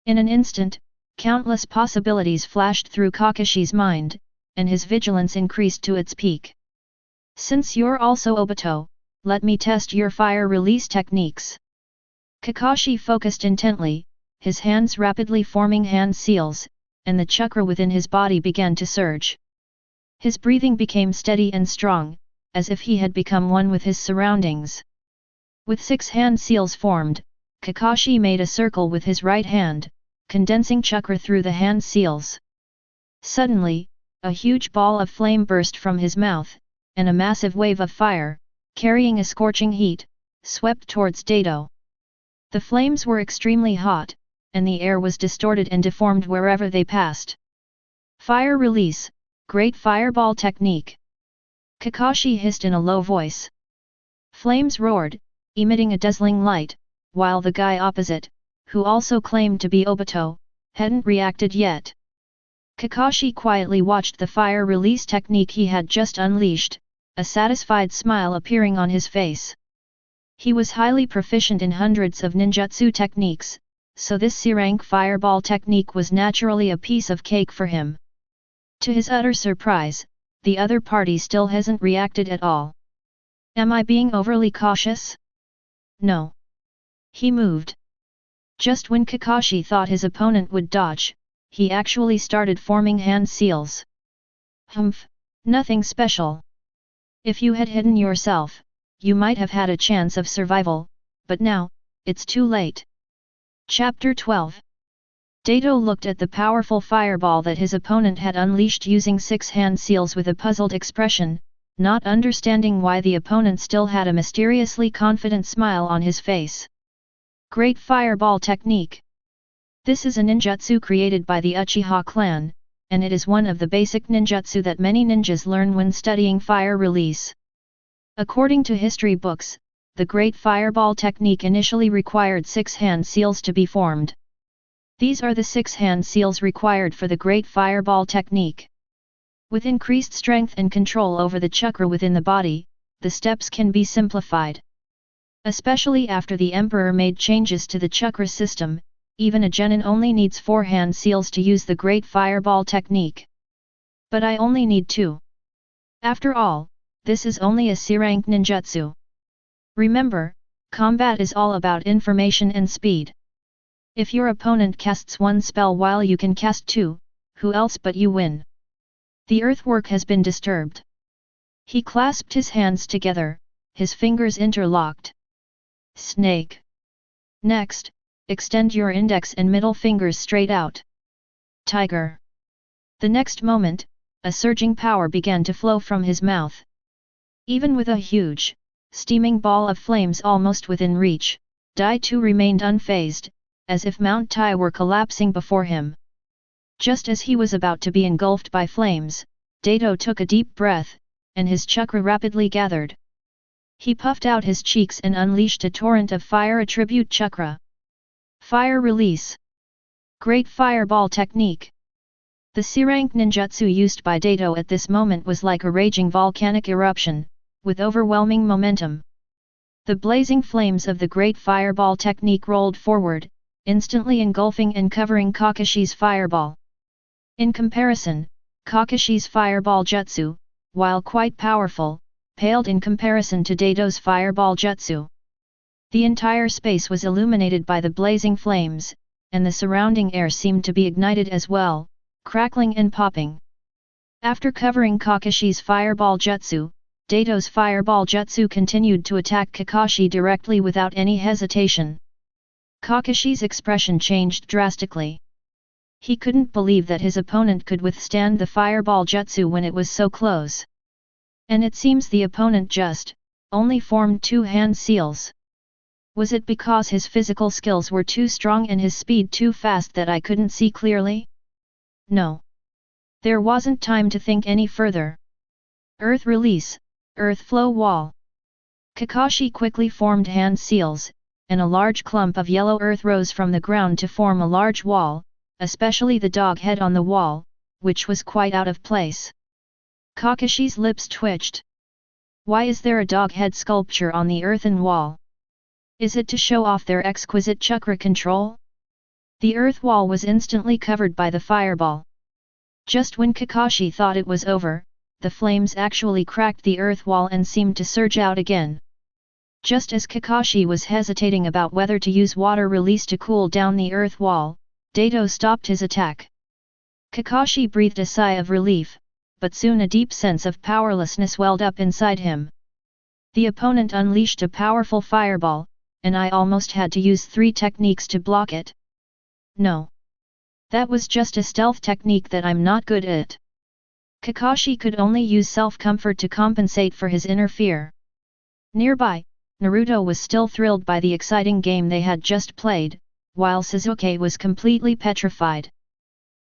Speaker 1: In an instant, countless possibilities flashed through Kakashi's mind, and his vigilance increased to its peak. Since you're also Obito, let me test your fire release techniques. Kakashi focused intently, his hands rapidly forming hand seals, and the chakra within his body began to surge. His breathing became steady and strong, as if he had become one with his surroundings. With 6 hand seals formed, Kakashi made a circle with his right hand, condensing chakra through the hand seals. Suddenly, a huge ball of flame burst from his mouth, and a massive wave of fire, carrying a scorching heat, swept towards Dato. The flames were extremely hot, and the air was distorted and deformed wherever they passed. Fire release, great fireball technique. Kakashi hissed in a low voice. Flames roared, emitting a dazzling light, while the guy opposite, who also claimed to be Obito, hadn't reacted yet. Kakashi quietly watched the fire release technique he had just unleashed, a satisfied smile appearing on his face. He was highly proficient in hundreds of ninjutsu techniques, so this C-rank fireball technique was naturally a piece of cake for him. To his utter surprise, the other party still hasn't reacted at all. Am I being overly cautious? No. He moved. Just when Kakashi thought his opponent would dodge, he actually started forming hand seals. Humph, nothing special. If you had hidden yourself, you might have had a chance of survival, but now, it's too late. Chapter 12. Dato looked at the powerful fireball that his opponent had unleashed using 6 hand seals with a puzzled expression, not understanding why the opponent still had a mysteriously confident smile on his face. Great fireball technique. This is a ninjutsu created by the Uchiha clan, and it is one of the basic ninjutsu that many ninjas learn when studying fire release. According to history books, the great fireball technique initially required 6 hand seals to be formed. These are the 6 hand seals required for the great fireball technique. With increased strength and control over the chakra within the body, the steps can be simplified. Especially after the Emperor made changes to the chakra system, even a genin only needs 4 hand seals to use the great fireball technique. But I only need 2. After all, this is only a C-rank ninjutsu. Remember, combat is all about information and speed. If your opponent casts 1 spell while you can cast 2, who else but you win? The earthwork has been disturbed. He clasped his hands together, his fingers interlocked. Snake. Next, extend your index and middle fingers straight out. Tiger. The next moment, a surging power began to flow from his mouth. Even with a huge, steaming ball of flames almost within reach, Dai Tu remained unfazed, as if Mount Tai were collapsing before him. Just as he was about to be engulfed by flames, Dato took a deep breath, and his chakra rapidly gathered. He puffed out his cheeks and unleashed a torrent of fire attribute chakra. Fire release. Great fireball technique. The C-rank ninjutsu used by Dato at this moment was like a raging volcanic eruption, with overwhelming momentum. The blazing flames of the great fireball technique rolled forward, instantly engulfing and covering Kakashi's fireball. In comparison, Kakashi's fireball jutsu, while quite powerful, paled in comparison to Dato's fireball jutsu. The entire space was illuminated by the blazing flames, and the surrounding air seemed to be ignited as well, crackling and popping. After covering Kakashi's fireball jutsu, Dato's fireball jutsu continued to attack Kakashi directly without any hesitation. Kakashi's expression changed drastically. He couldn't believe that his opponent could withstand the fireball jutsu when it was so close. And it seems the opponent just only formed 2 hand seals. Was it because his physical skills were too strong and his speed too fast that I couldn't see clearly? No. There wasn't time to think any further. Earth release, earth flow wall. Kakashi quickly formed hand seals, and a large clump of yellow earth rose from the ground to form a large wall, especially the dog head on the wall, which was quite out of place. Kakashi's lips twitched. Why is there a dog head sculpture on the earthen wall? Is it to show off their exquisite chakra control? The earth wall was instantly covered by the fireball. Just when Kakashi thought it was over, the flames actually cracked the earth wall and seemed to surge out again. Just as Kakashi was hesitating about whether to use water release to cool down the earth wall, Dato stopped his attack. Kakashi breathed a sigh of relief, but soon a deep sense of powerlessness welled up inside him. The opponent unleashed a powerful fireball, and I almost had to use 3 techniques to block it. No. That was just a stealth technique that I'm not good at. Kakashi could only use self-comfort to compensate for his inner fear. Nearby, Naruto was still thrilled by the exciting game they had just played, while Sasuke was completely petrified.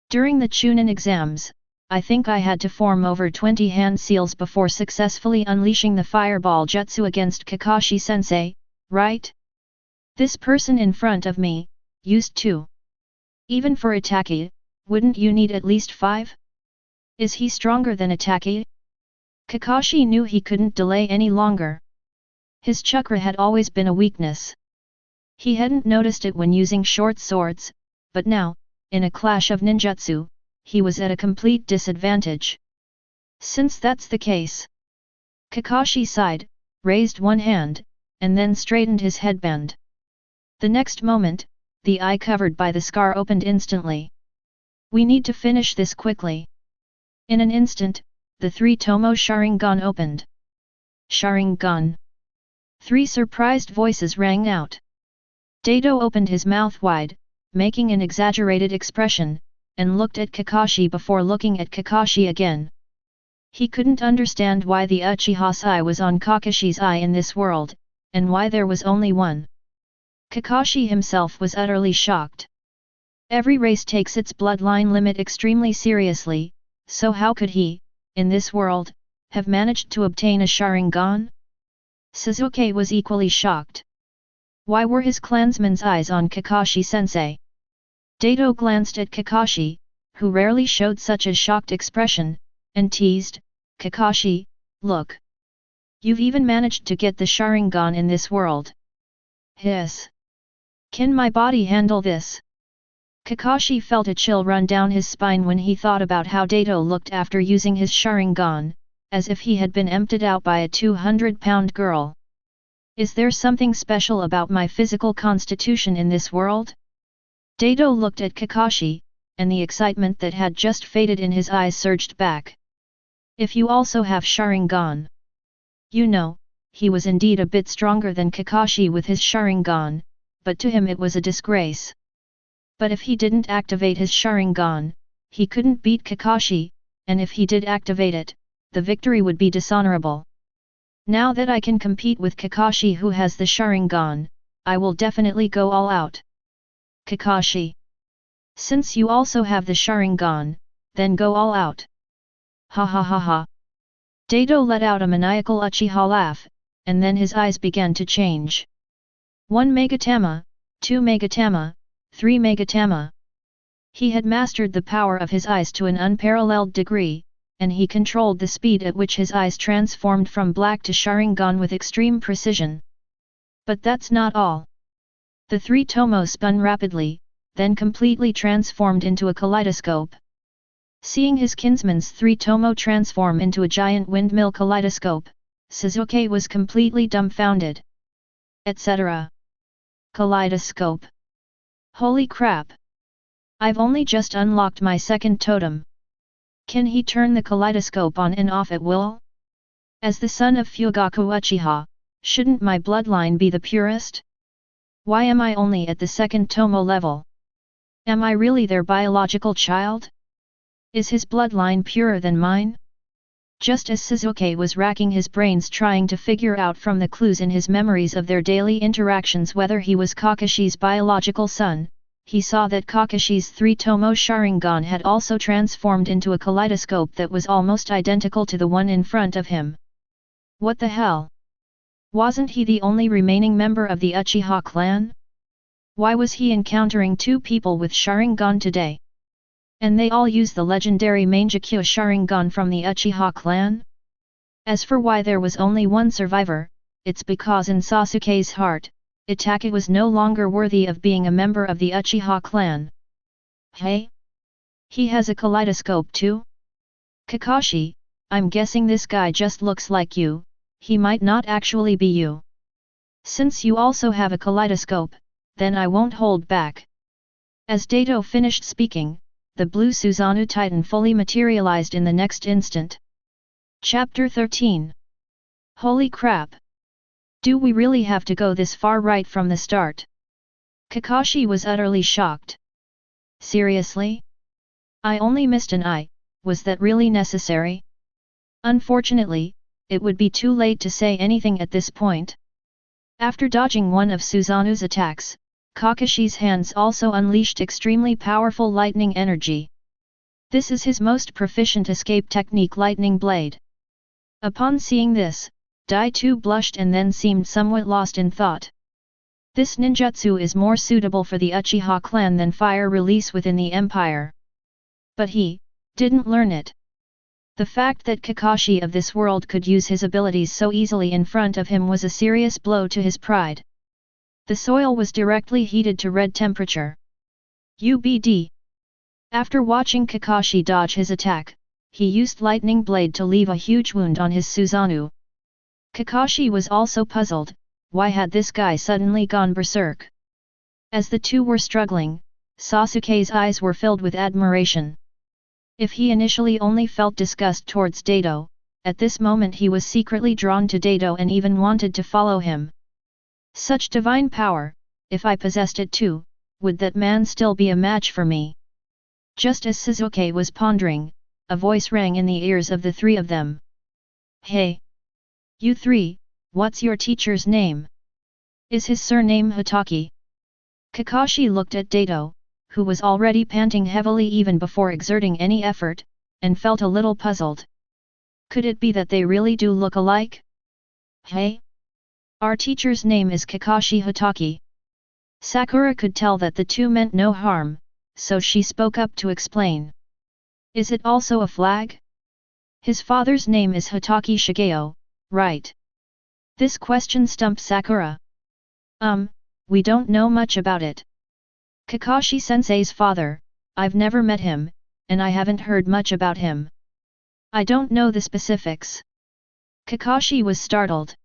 Speaker 1: During the Chunin exams, I think I had to form over 20 hand seals before successfully unleashing the fireball jutsu against Kakashi-sensei, right? This person in front of me used 2. Even for Itaki, wouldn't you need at least 5? Is he stronger than Itaki? Kakashi knew he couldn't delay any longer. His chakra had always been a weakness. He hadn't noticed it when using short swords, but now, in a clash of ninjutsu, he was at a complete disadvantage. Since that's the case, Kakashi sighed, raised one hand, and then straightened his headband. The next moment, the eye covered by the scar opened instantly. We need to finish this quickly. In an instant, the 3 Tomo Sharingan opened. Sharingan. 3 surprised voices rang out. Dato opened his mouth wide, making an exaggerated expression, and looked at Kakashi before looking at Kakashi again. He couldn't understand why the Uchiha's eye was on Kakashi's eye in this world, and why there was only one. Kakashi himself was utterly shocked. Every race takes its bloodline limit extremely seriously, so how could he, in this world, have managed to obtain a Sharingan? Sasuke was equally shocked. Why were his clansmen's eyes on Kakashi-sensei? Dato glanced at Kakashi, who rarely showed such a shocked expression, and teased, Kakashi, look. You've even managed to get the Sharingan in this world. Hiss. Can my body handle this? Kakashi felt a chill run down his spine when he thought about how Dato looked after using his Sharingan, as if he had been emptied out by a 200-pound girl. Is there something special about my physical constitution in this world? Dato looked at Kakashi, and the excitement that had just faded in his eyes surged back. If you also have Sharingan. You know, he was indeed a bit stronger than Kakashi with his Sharingan, but to him it was a disgrace. But if he didn't activate his Sharingan, he couldn't beat Kakashi, and if he did activate it, the victory would be dishonorable. Now that I can compete with Kakashi who has the Sharingan, I will definitely go all out. Kakashi. Since you also have the Sharingan, then go all out. Ha ha ha ha. Dato let out a maniacal Uchiha laugh, and then his eyes began to change. 1 megatama, 2 megatama, 3 megatama. He had mastered the power of his eyes to an unparalleled degree, and he controlled the speed at which his eyes transformed from black to Sharingan with extreme precision. But that's not all. The 3 tomo spun rapidly, then completely transformed into a kaleidoscope. Seeing his kinsman's 3 tomo transform into a giant windmill kaleidoscope, Sasuke was completely dumbfounded. Etc. Kaleidoscope. Holy crap! I've only just unlocked my second totem. Can he turn the kaleidoscope on and off at will? As the son of Fugaku Uchiha, shouldn't my bloodline be the purest? Why am I only at the second tomo level? Am I really their biological child? Is his bloodline purer than mine? Just as Sasuke was racking his brains trying to figure out from the clues in his memories of their daily interactions whether he was Kakashi's biological son, he saw that Kakashi's 3 tomo Sharingan had also transformed into a kaleidoscope that was almost identical to the one in front of him. What the hell? Wasn't he the only remaining member of the Uchiha clan? Why was he encountering 2 people with Sharingan today? And they all use the legendary Mangekyo Sharingan from the Uchiha clan? As for why there was only one survivor, it's because in Sasuke's heart, Itachi was no longer worthy of being a member of the Uchiha clan. Hey? He has a kaleidoscope too? Kakashi, I'm guessing this guy just looks like you, he might not actually be you. Since you also have a kaleidoscope, then I won't hold back. As Dato finished speaking, the blue Susanoo Titan fully materialized in the next instant. Chapter 13. Holy crap! Do we really have to go this far right from the start? Kakashi was utterly shocked. Seriously? I only missed an eye, was that really necessary? Unfortunately, it would be too late to say anything at this point. After dodging one of Susanoo's attacks, Kakashi's hands also unleashed extremely powerful lightning energy. This is his most proficient escape technique, Lightning Blade. Upon seeing this, Dai-Tu blushed and then seemed somewhat lost in thought. This ninjutsu is more suitable for the Uchiha clan than fire release within the empire. But he didn't learn it. The fact that Kakashi of this world could use his abilities so easily in front of him was a serious blow to his pride. The soil was directly heated to red temperature. UBD. After watching Kakashi dodge his attack, he used Lightning Blade to leave a huge wound on his Susanoo. Kakashi was also puzzled, why had this guy suddenly gone berserk? As the two were struggling, Sasuke's eyes were filled with admiration. If he initially only felt disgust towards Dato, at this moment he was secretly drawn to Dato and even wanted to follow him. Such divine power, if I possessed it too, would that man still be a match for me? Just as Sasuke was pondering, a voice rang in the ears of the 3 of them. Hey! You 3, what's your teacher's name? Is his surname Hitaki? Kakashi looked at Dato, who was already panting heavily even before exerting any effort, and felt a little puzzled. Could it be that they really do look alike? Hey? Our teacher's name is Kakashi Hitaki. Sakura could tell that the two meant no harm, so she spoke up to explain. Is it also a flag? His father's name is Hitaki Shigeo, right? This question stumped Sakura. We don't know much about it. Kakashi-sensei's father, I've never met him, and I haven't heard much about him. I don't know the specifics. Kakashi was startled.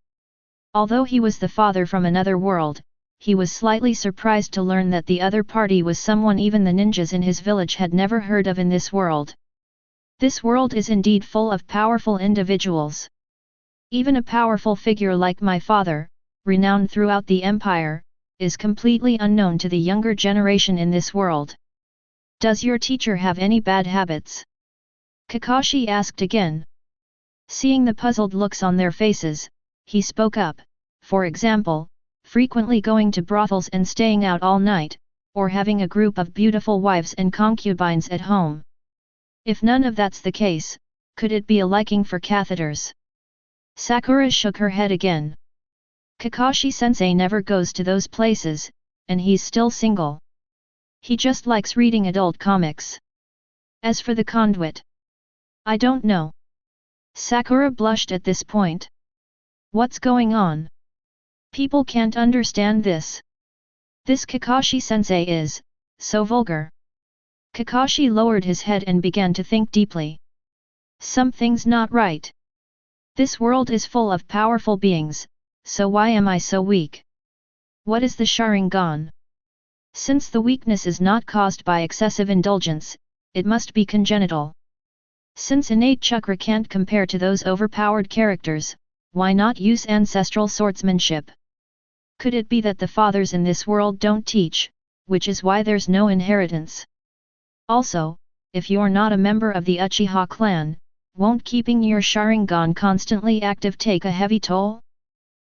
Speaker 1: Although he was the father from another world, he was slightly surprised to learn that the other party was someone even the ninjas in his village had never heard of in this world. This world is indeed full of powerful individuals. Even a powerful figure like my father, renowned throughout the empire, is completely unknown to the younger generation in this world. Does your teacher have any bad habits? Kakashi asked again. Seeing the puzzled looks on their faces, he spoke up, for example, frequently going to brothels and staying out all night, or having a group of beautiful wives and concubines at home. If none of that's the case, could it be a liking for catheters? Sakura shook her head again. Kakashi-sensei never goes to those places, and he's still single. He just likes reading adult comics. As for the conduit, I don't know. Sakura blushed at this point. What's going on? People can't understand this. This Kakashi-sensei is so vulgar. Kakashi lowered his head and began to think deeply. Something's not right. This world is full of powerful beings, so why am I so weak? What is the Sharingan? Since the weakness is not caused by excessive indulgence, it must be congenital. Since innate chakra can't compare to those overpowered characters, why not use ancestral swordsmanship? Could it be that the fathers in this world don't teach, which is why there's no inheritance? Also, if you're not a member of the Uchiha clan, won't keeping your Sharingan constantly active take a heavy toll?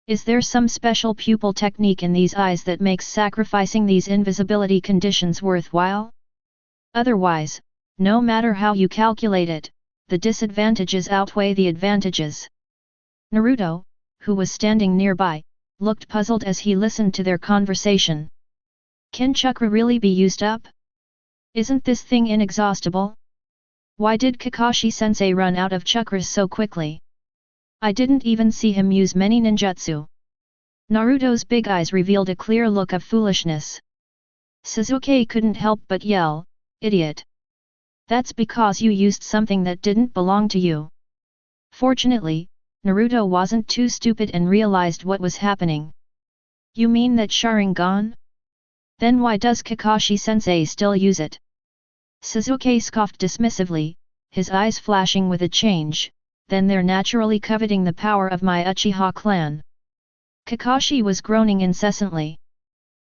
Speaker 1: Is there some special pupil technique in these eyes that makes sacrificing these invisibility conditions worthwhile? Otherwise, no matter how you calculate it, the disadvantages outweigh the advantages. Naruto, who was standing nearby, looked puzzled as he listened to their conversation. Can chakra really be used up? Isn't this thing inexhaustible? Why did Kakashi-sensei run out of chakras so quickly? I didn't even see him use many ninjutsu. Naruto's big eyes revealed a clear look of foolishness. Sasuke couldn't help but yell, "Idiot! That's because you used something that didn't belong to you." Fortunately, Naruto wasn't too stupid and realized what was happening. You mean that Sharingan? Then why does Kakashi-sensei still use it? Sasuke scoffed dismissively, his eyes flashing with a change. Then they're naturally coveting the power of my Uchiha clan. Kakashi was groaning incessantly.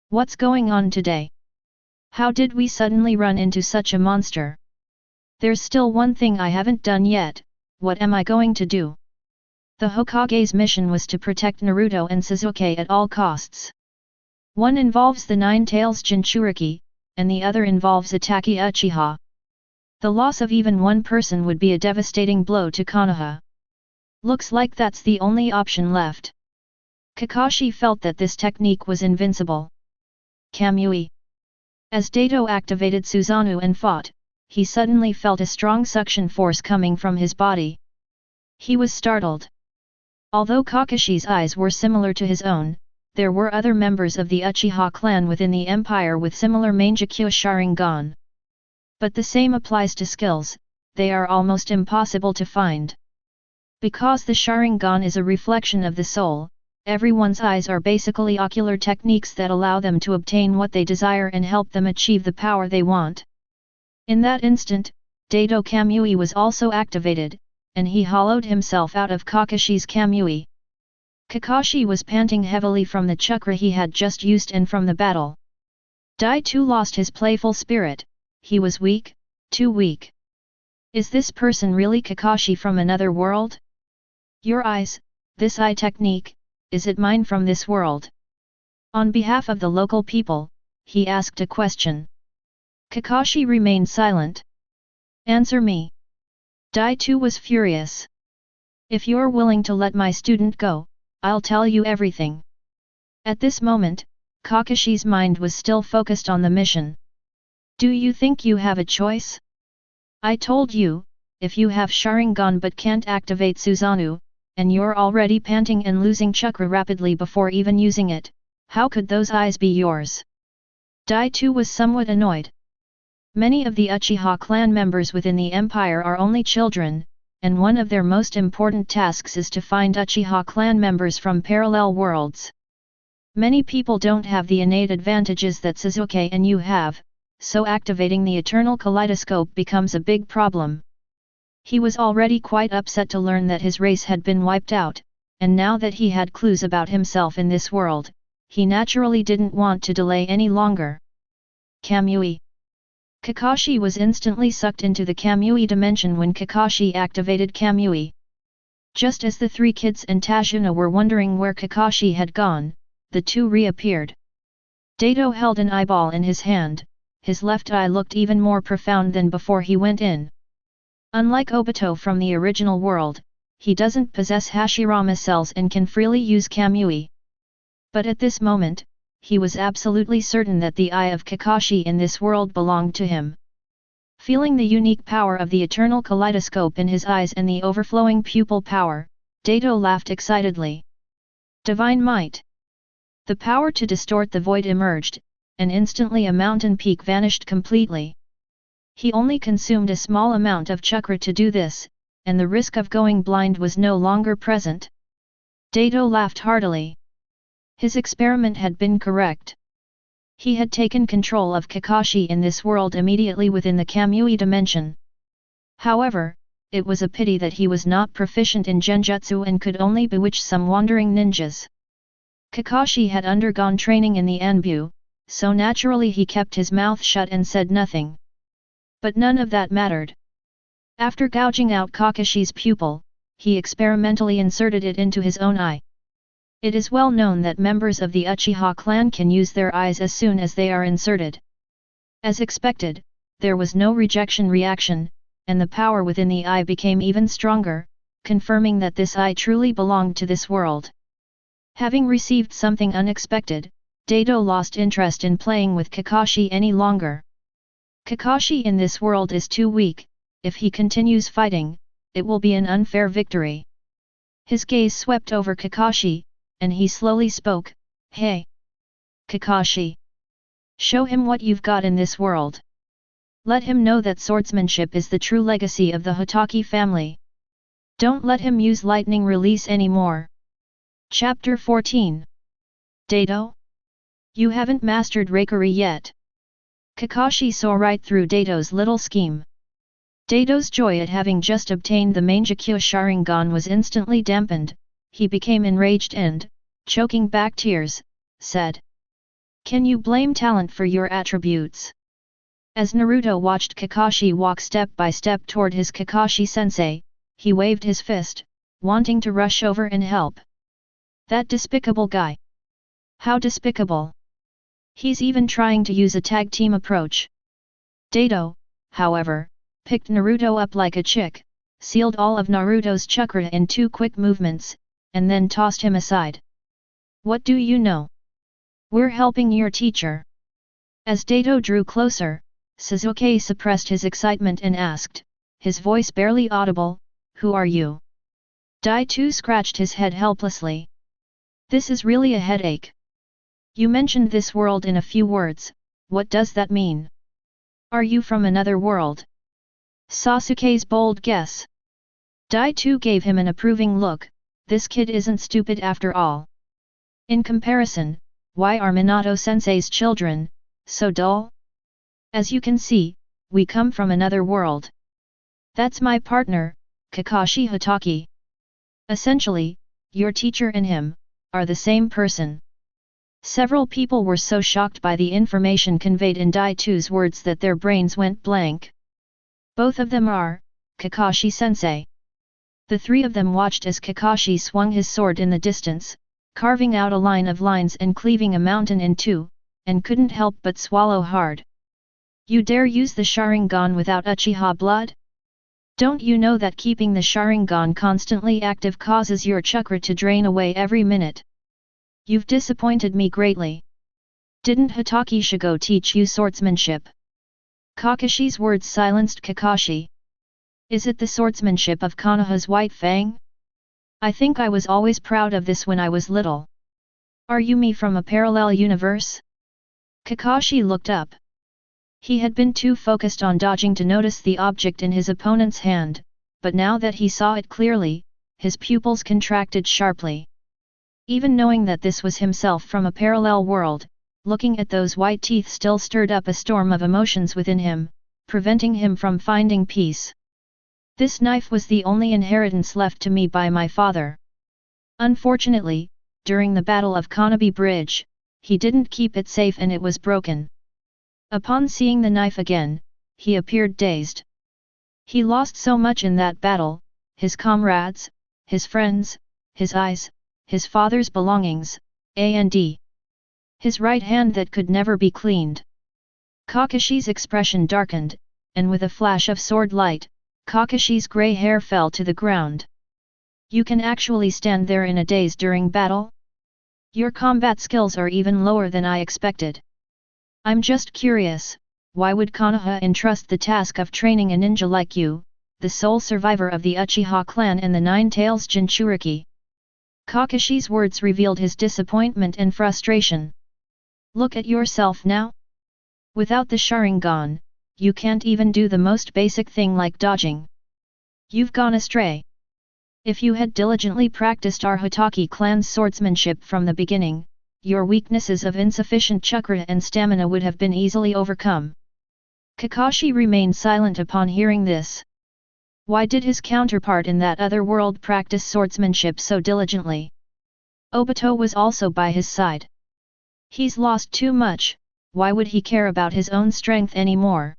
Speaker 1: What's going on today? How did we suddenly run into such a monster? There's still one thing I haven't done yet. What am I going to do? The Hokage's mission was to protect Naruto and Sasuke at all costs. One involves the Nine Tails Jinchuriki, and the other involves Itaki Uchiha. The loss of even one person would be a devastating blow to Konoha. Looks like that's the only option left. Kakashi felt that this technique was invincible. Kamui. As Dato activated Susanoo and fought, he suddenly felt a strong suction force coming from his body. He was startled. Although Kakashi's eyes were similar to his own, there were other members of the Uchiha clan within the empire with similar Mangekyo Sharingan. But the same applies to skills, they are almost impossible to find. Because the Sharingan is a reflection of the soul, everyone's eyes are basically ocular techniques that allow them to obtain what they desire and help them achieve the power they want. In that instant, Dato Kamui was also activated, and he hollowed himself out of Kakashi's Kamui. Kakashi was panting heavily from the chakra he had just used and from the battle. Dai too lost his playful spirit. He was weak, too weak. Is this person really Kakashi from another world? Your eyes, this eye technique, is it mine from this world? On behalf of the local people, he asked a question. Kakashi remained silent. Answer me. Dai too was furious. If you're willing to let my student go, I'll tell you everything. At this moment, Kakashi's mind was still focused on the mission. Do you think you have a choice? I told you, if you have Sharingan but can't activate Susanoo, and you're already panting and losing chakra rapidly before even using it, how could those eyes be yours? Dai too was somewhat annoyed. Many of the Uchiha clan members within the empire are only children, and one of their most important tasks is to find Uchiha clan members from parallel worlds. Many people don't have the innate advantages that Sasuke and you have, so activating the eternal kaleidoscope becomes a big problem. He was already quite upset to learn that his race had been wiped out, and now that he had clues about himself in this world, he naturally didn't want to delay any longer. Kamui. Kakashi was instantly sucked into the Kamui dimension when Kakashi activated Kamui. Just as the three kids and Tajuna were wondering where Kakashi had gone, the two reappeared. Dato held an eyeball in his hand, his left eye looked even more profound than before he went in. Unlike Obito from the original world, he doesn't possess Hashirama cells and can freely use Kamui. But at this moment, he was absolutely certain that the eye of Kakashi in this world belonged to him. Feeling the unique power of the eternal kaleidoscope in his eyes and the overflowing pupil power, Dato laughed excitedly. Divine might! The power to distort the void emerged, and instantly a mountain peak vanished completely. He only consumed a small amount of chakra to do this, and the risk of going blind was no longer present. Dato laughed heartily. His experiment had been correct. He had taken control of Kakashi in this world immediately within the Kamui dimension. However, it was a pity that he was not proficient in genjutsu and could only bewitch some wandering ninjas. Kakashi had undergone training in the Anbu, so naturally he kept his mouth shut and said nothing. But none of that mattered. After gouging out Kakashi's pupil, he experimentally inserted it into his own eye. It is well known that members of the Uchiha clan can use their eyes as soon as they are inserted. As expected, there was no rejection reaction, and the power within the eye became even stronger, confirming that this eye truly belonged to this world. Having received something unexpected, Dato lost interest in playing with Kakashi any longer. Kakashi in this world is too weak. If he continues fighting, it will be an unfair victory. His gaze swept over Kakashi, and he slowly spoke, "Hey! Kakashi! Show him what you've got in this world. Let him know that swordsmanship is the true legacy of the Hotaki family. Don't let him use lightning release anymore." Chapter 14. Dato? You haven't mastered Reikari yet. Kakashi saw right through Dato's little scheme. Dato's joy at having just obtained the Mangekyo Sharingan was instantly dampened. He became enraged and, choking back tears, said, "Can you blame talent for your attributes?" As Naruto watched Kakashi walk step by step toward his Kakashi-sensei, he waved his fist, wanting to rush over and help. That despicable guy! How despicable! He's even trying to use a tag team approach. Dato, however, picked Naruto up like a chick, sealed all of Naruto's chakra in 2 quick movements, and then tossed him aside. What do you know? We're helping your teacher. As Dato drew closer, Sasuke suppressed his excitement and asked, his voice barely audible, "Who are you?" Dai-Tu scratched his head helplessly. This is really a headache. You mentioned this world in a few words, what does that mean? Are you from another world? Sasuke's bold guess. Dai-Tu gave him an approving look, this kid isn't stupid after all. In comparison, why are Minato-sensei's children so dull? As you can see, we come from another world. That's my partner, Kakashi Hotaki. Essentially, your teacher and him are the same person. Several people were so shocked by the information conveyed in Dai-Tu's words that their brains went blank. Both of them are Kakashi-sensei. The 3 of them watched as Kakashi swung his sword in the distance, carving out a line of lines and cleaving a mountain in 2, and couldn't help but swallow hard. You dare use the Sharingan without Uchiha blood? Don't you know that keeping the Sharingan constantly active causes your chakra to drain away every minute? You've disappointed me greatly. Didn't Hotaki Shigo teach you swordsmanship? Kakashi's words silenced Kakashi. Is it the swordsmanship of Konoha's White Fang? I think I was always proud of this when I was little. Are you me from a parallel universe? Kakashi looked up. He had been too focused on dodging to notice the object in his opponent's hand, but now that he saw it clearly, his pupils contracted sharply. Even knowing that this was himself from a parallel world, looking at those white teeth still stirred up a storm of emotions within him, preventing him from finding peace. This knife was the only inheritance left to me by my father. Unfortunately, during the Battle of Konobe Bridge, he didn't keep it safe and it was broken. Upon seeing the knife again, he appeared dazed. He lost so much in that battle, his comrades, his friends, his eyes, his father's belongings, and his right hand that could never be cleaned. Kakashi's expression darkened, and with a flash of sword light, Kakashi's grey hair fell to the ground. You can actually stand there in a daze during battle? Your combat skills are even lower than I expected. I'm just curious, why would Konoha entrust the task of training a ninja like you, the sole survivor of the Uchiha clan and the Nine Tails Jinchuriki? Kakashi's words revealed his disappointment and frustration. Look at yourself now. Without the Sharingan, you can't even do the most basic thing like dodging. You've gone astray. If you had diligently practiced our Hotaki clan's swordsmanship from the beginning, your weaknesses of insufficient chakra and stamina would have been easily overcome. Kakashi remained silent upon hearing this. Why did his counterpart in that other world practice swordsmanship so diligently? Obito was also by his side. He's lost too much, why would he care about his own strength anymore?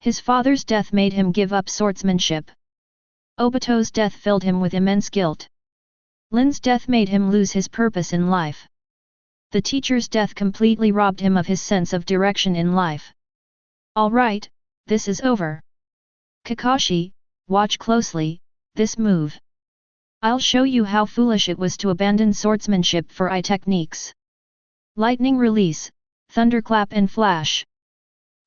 Speaker 1: His father's death made him give up swordsmanship. Obito's death filled him with immense guilt. Lin's death made him lose his purpose in life. The teacher's death completely robbed him of his sense of direction in life. Alright, this is over. Kakashi, watch closely, this move. I'll show you how foolish it was to abandon swordsmanship for eye techniques. Lightning release, thunderclap and flash.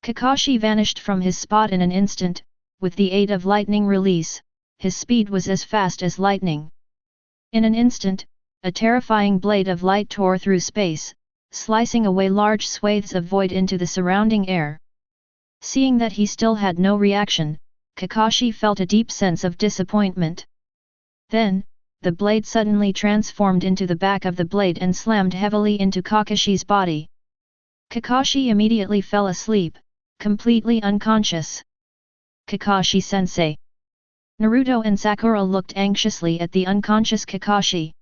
Speaker 1: Kakashi vanished from his spot in an instant. With the aid of lightning release, his speed was as fast as lightning. In an instant, a terrifying blade of light tore through space, slicing away large swathes of void into the surrounding air. Seeing that he still had no reaction, Kakashi felt a deep sense of disappointment. Then, the blade suddenly transformed into the back of the blade and slammed heavily into Kakashi's body. Kakashi immediately fell asleep, completely unconscious. Kakashi-sensei. Naruto and Sakura looked anxiously at the unconscious Kakashi.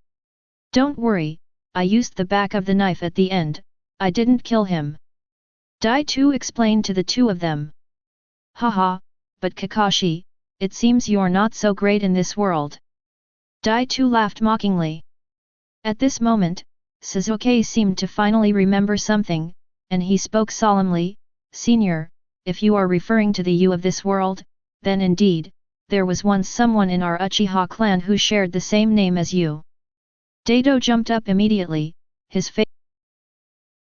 Speaker 1: Don't worry, I used the back of the knife at the end, I didn't kill him. Dai-tu explained to the two of them. Haha, but Kakashi, it seems you're not so great in this world. Dai-tu laughed mockingly. At this moment, Sasuke seemed to finally remember something, and he spoke solemnly, Senior, if you are referring to the you of this world, then indeed, there was once someone in our Uchiha clan who shared the same name as you. Daito jumped up immediately, his face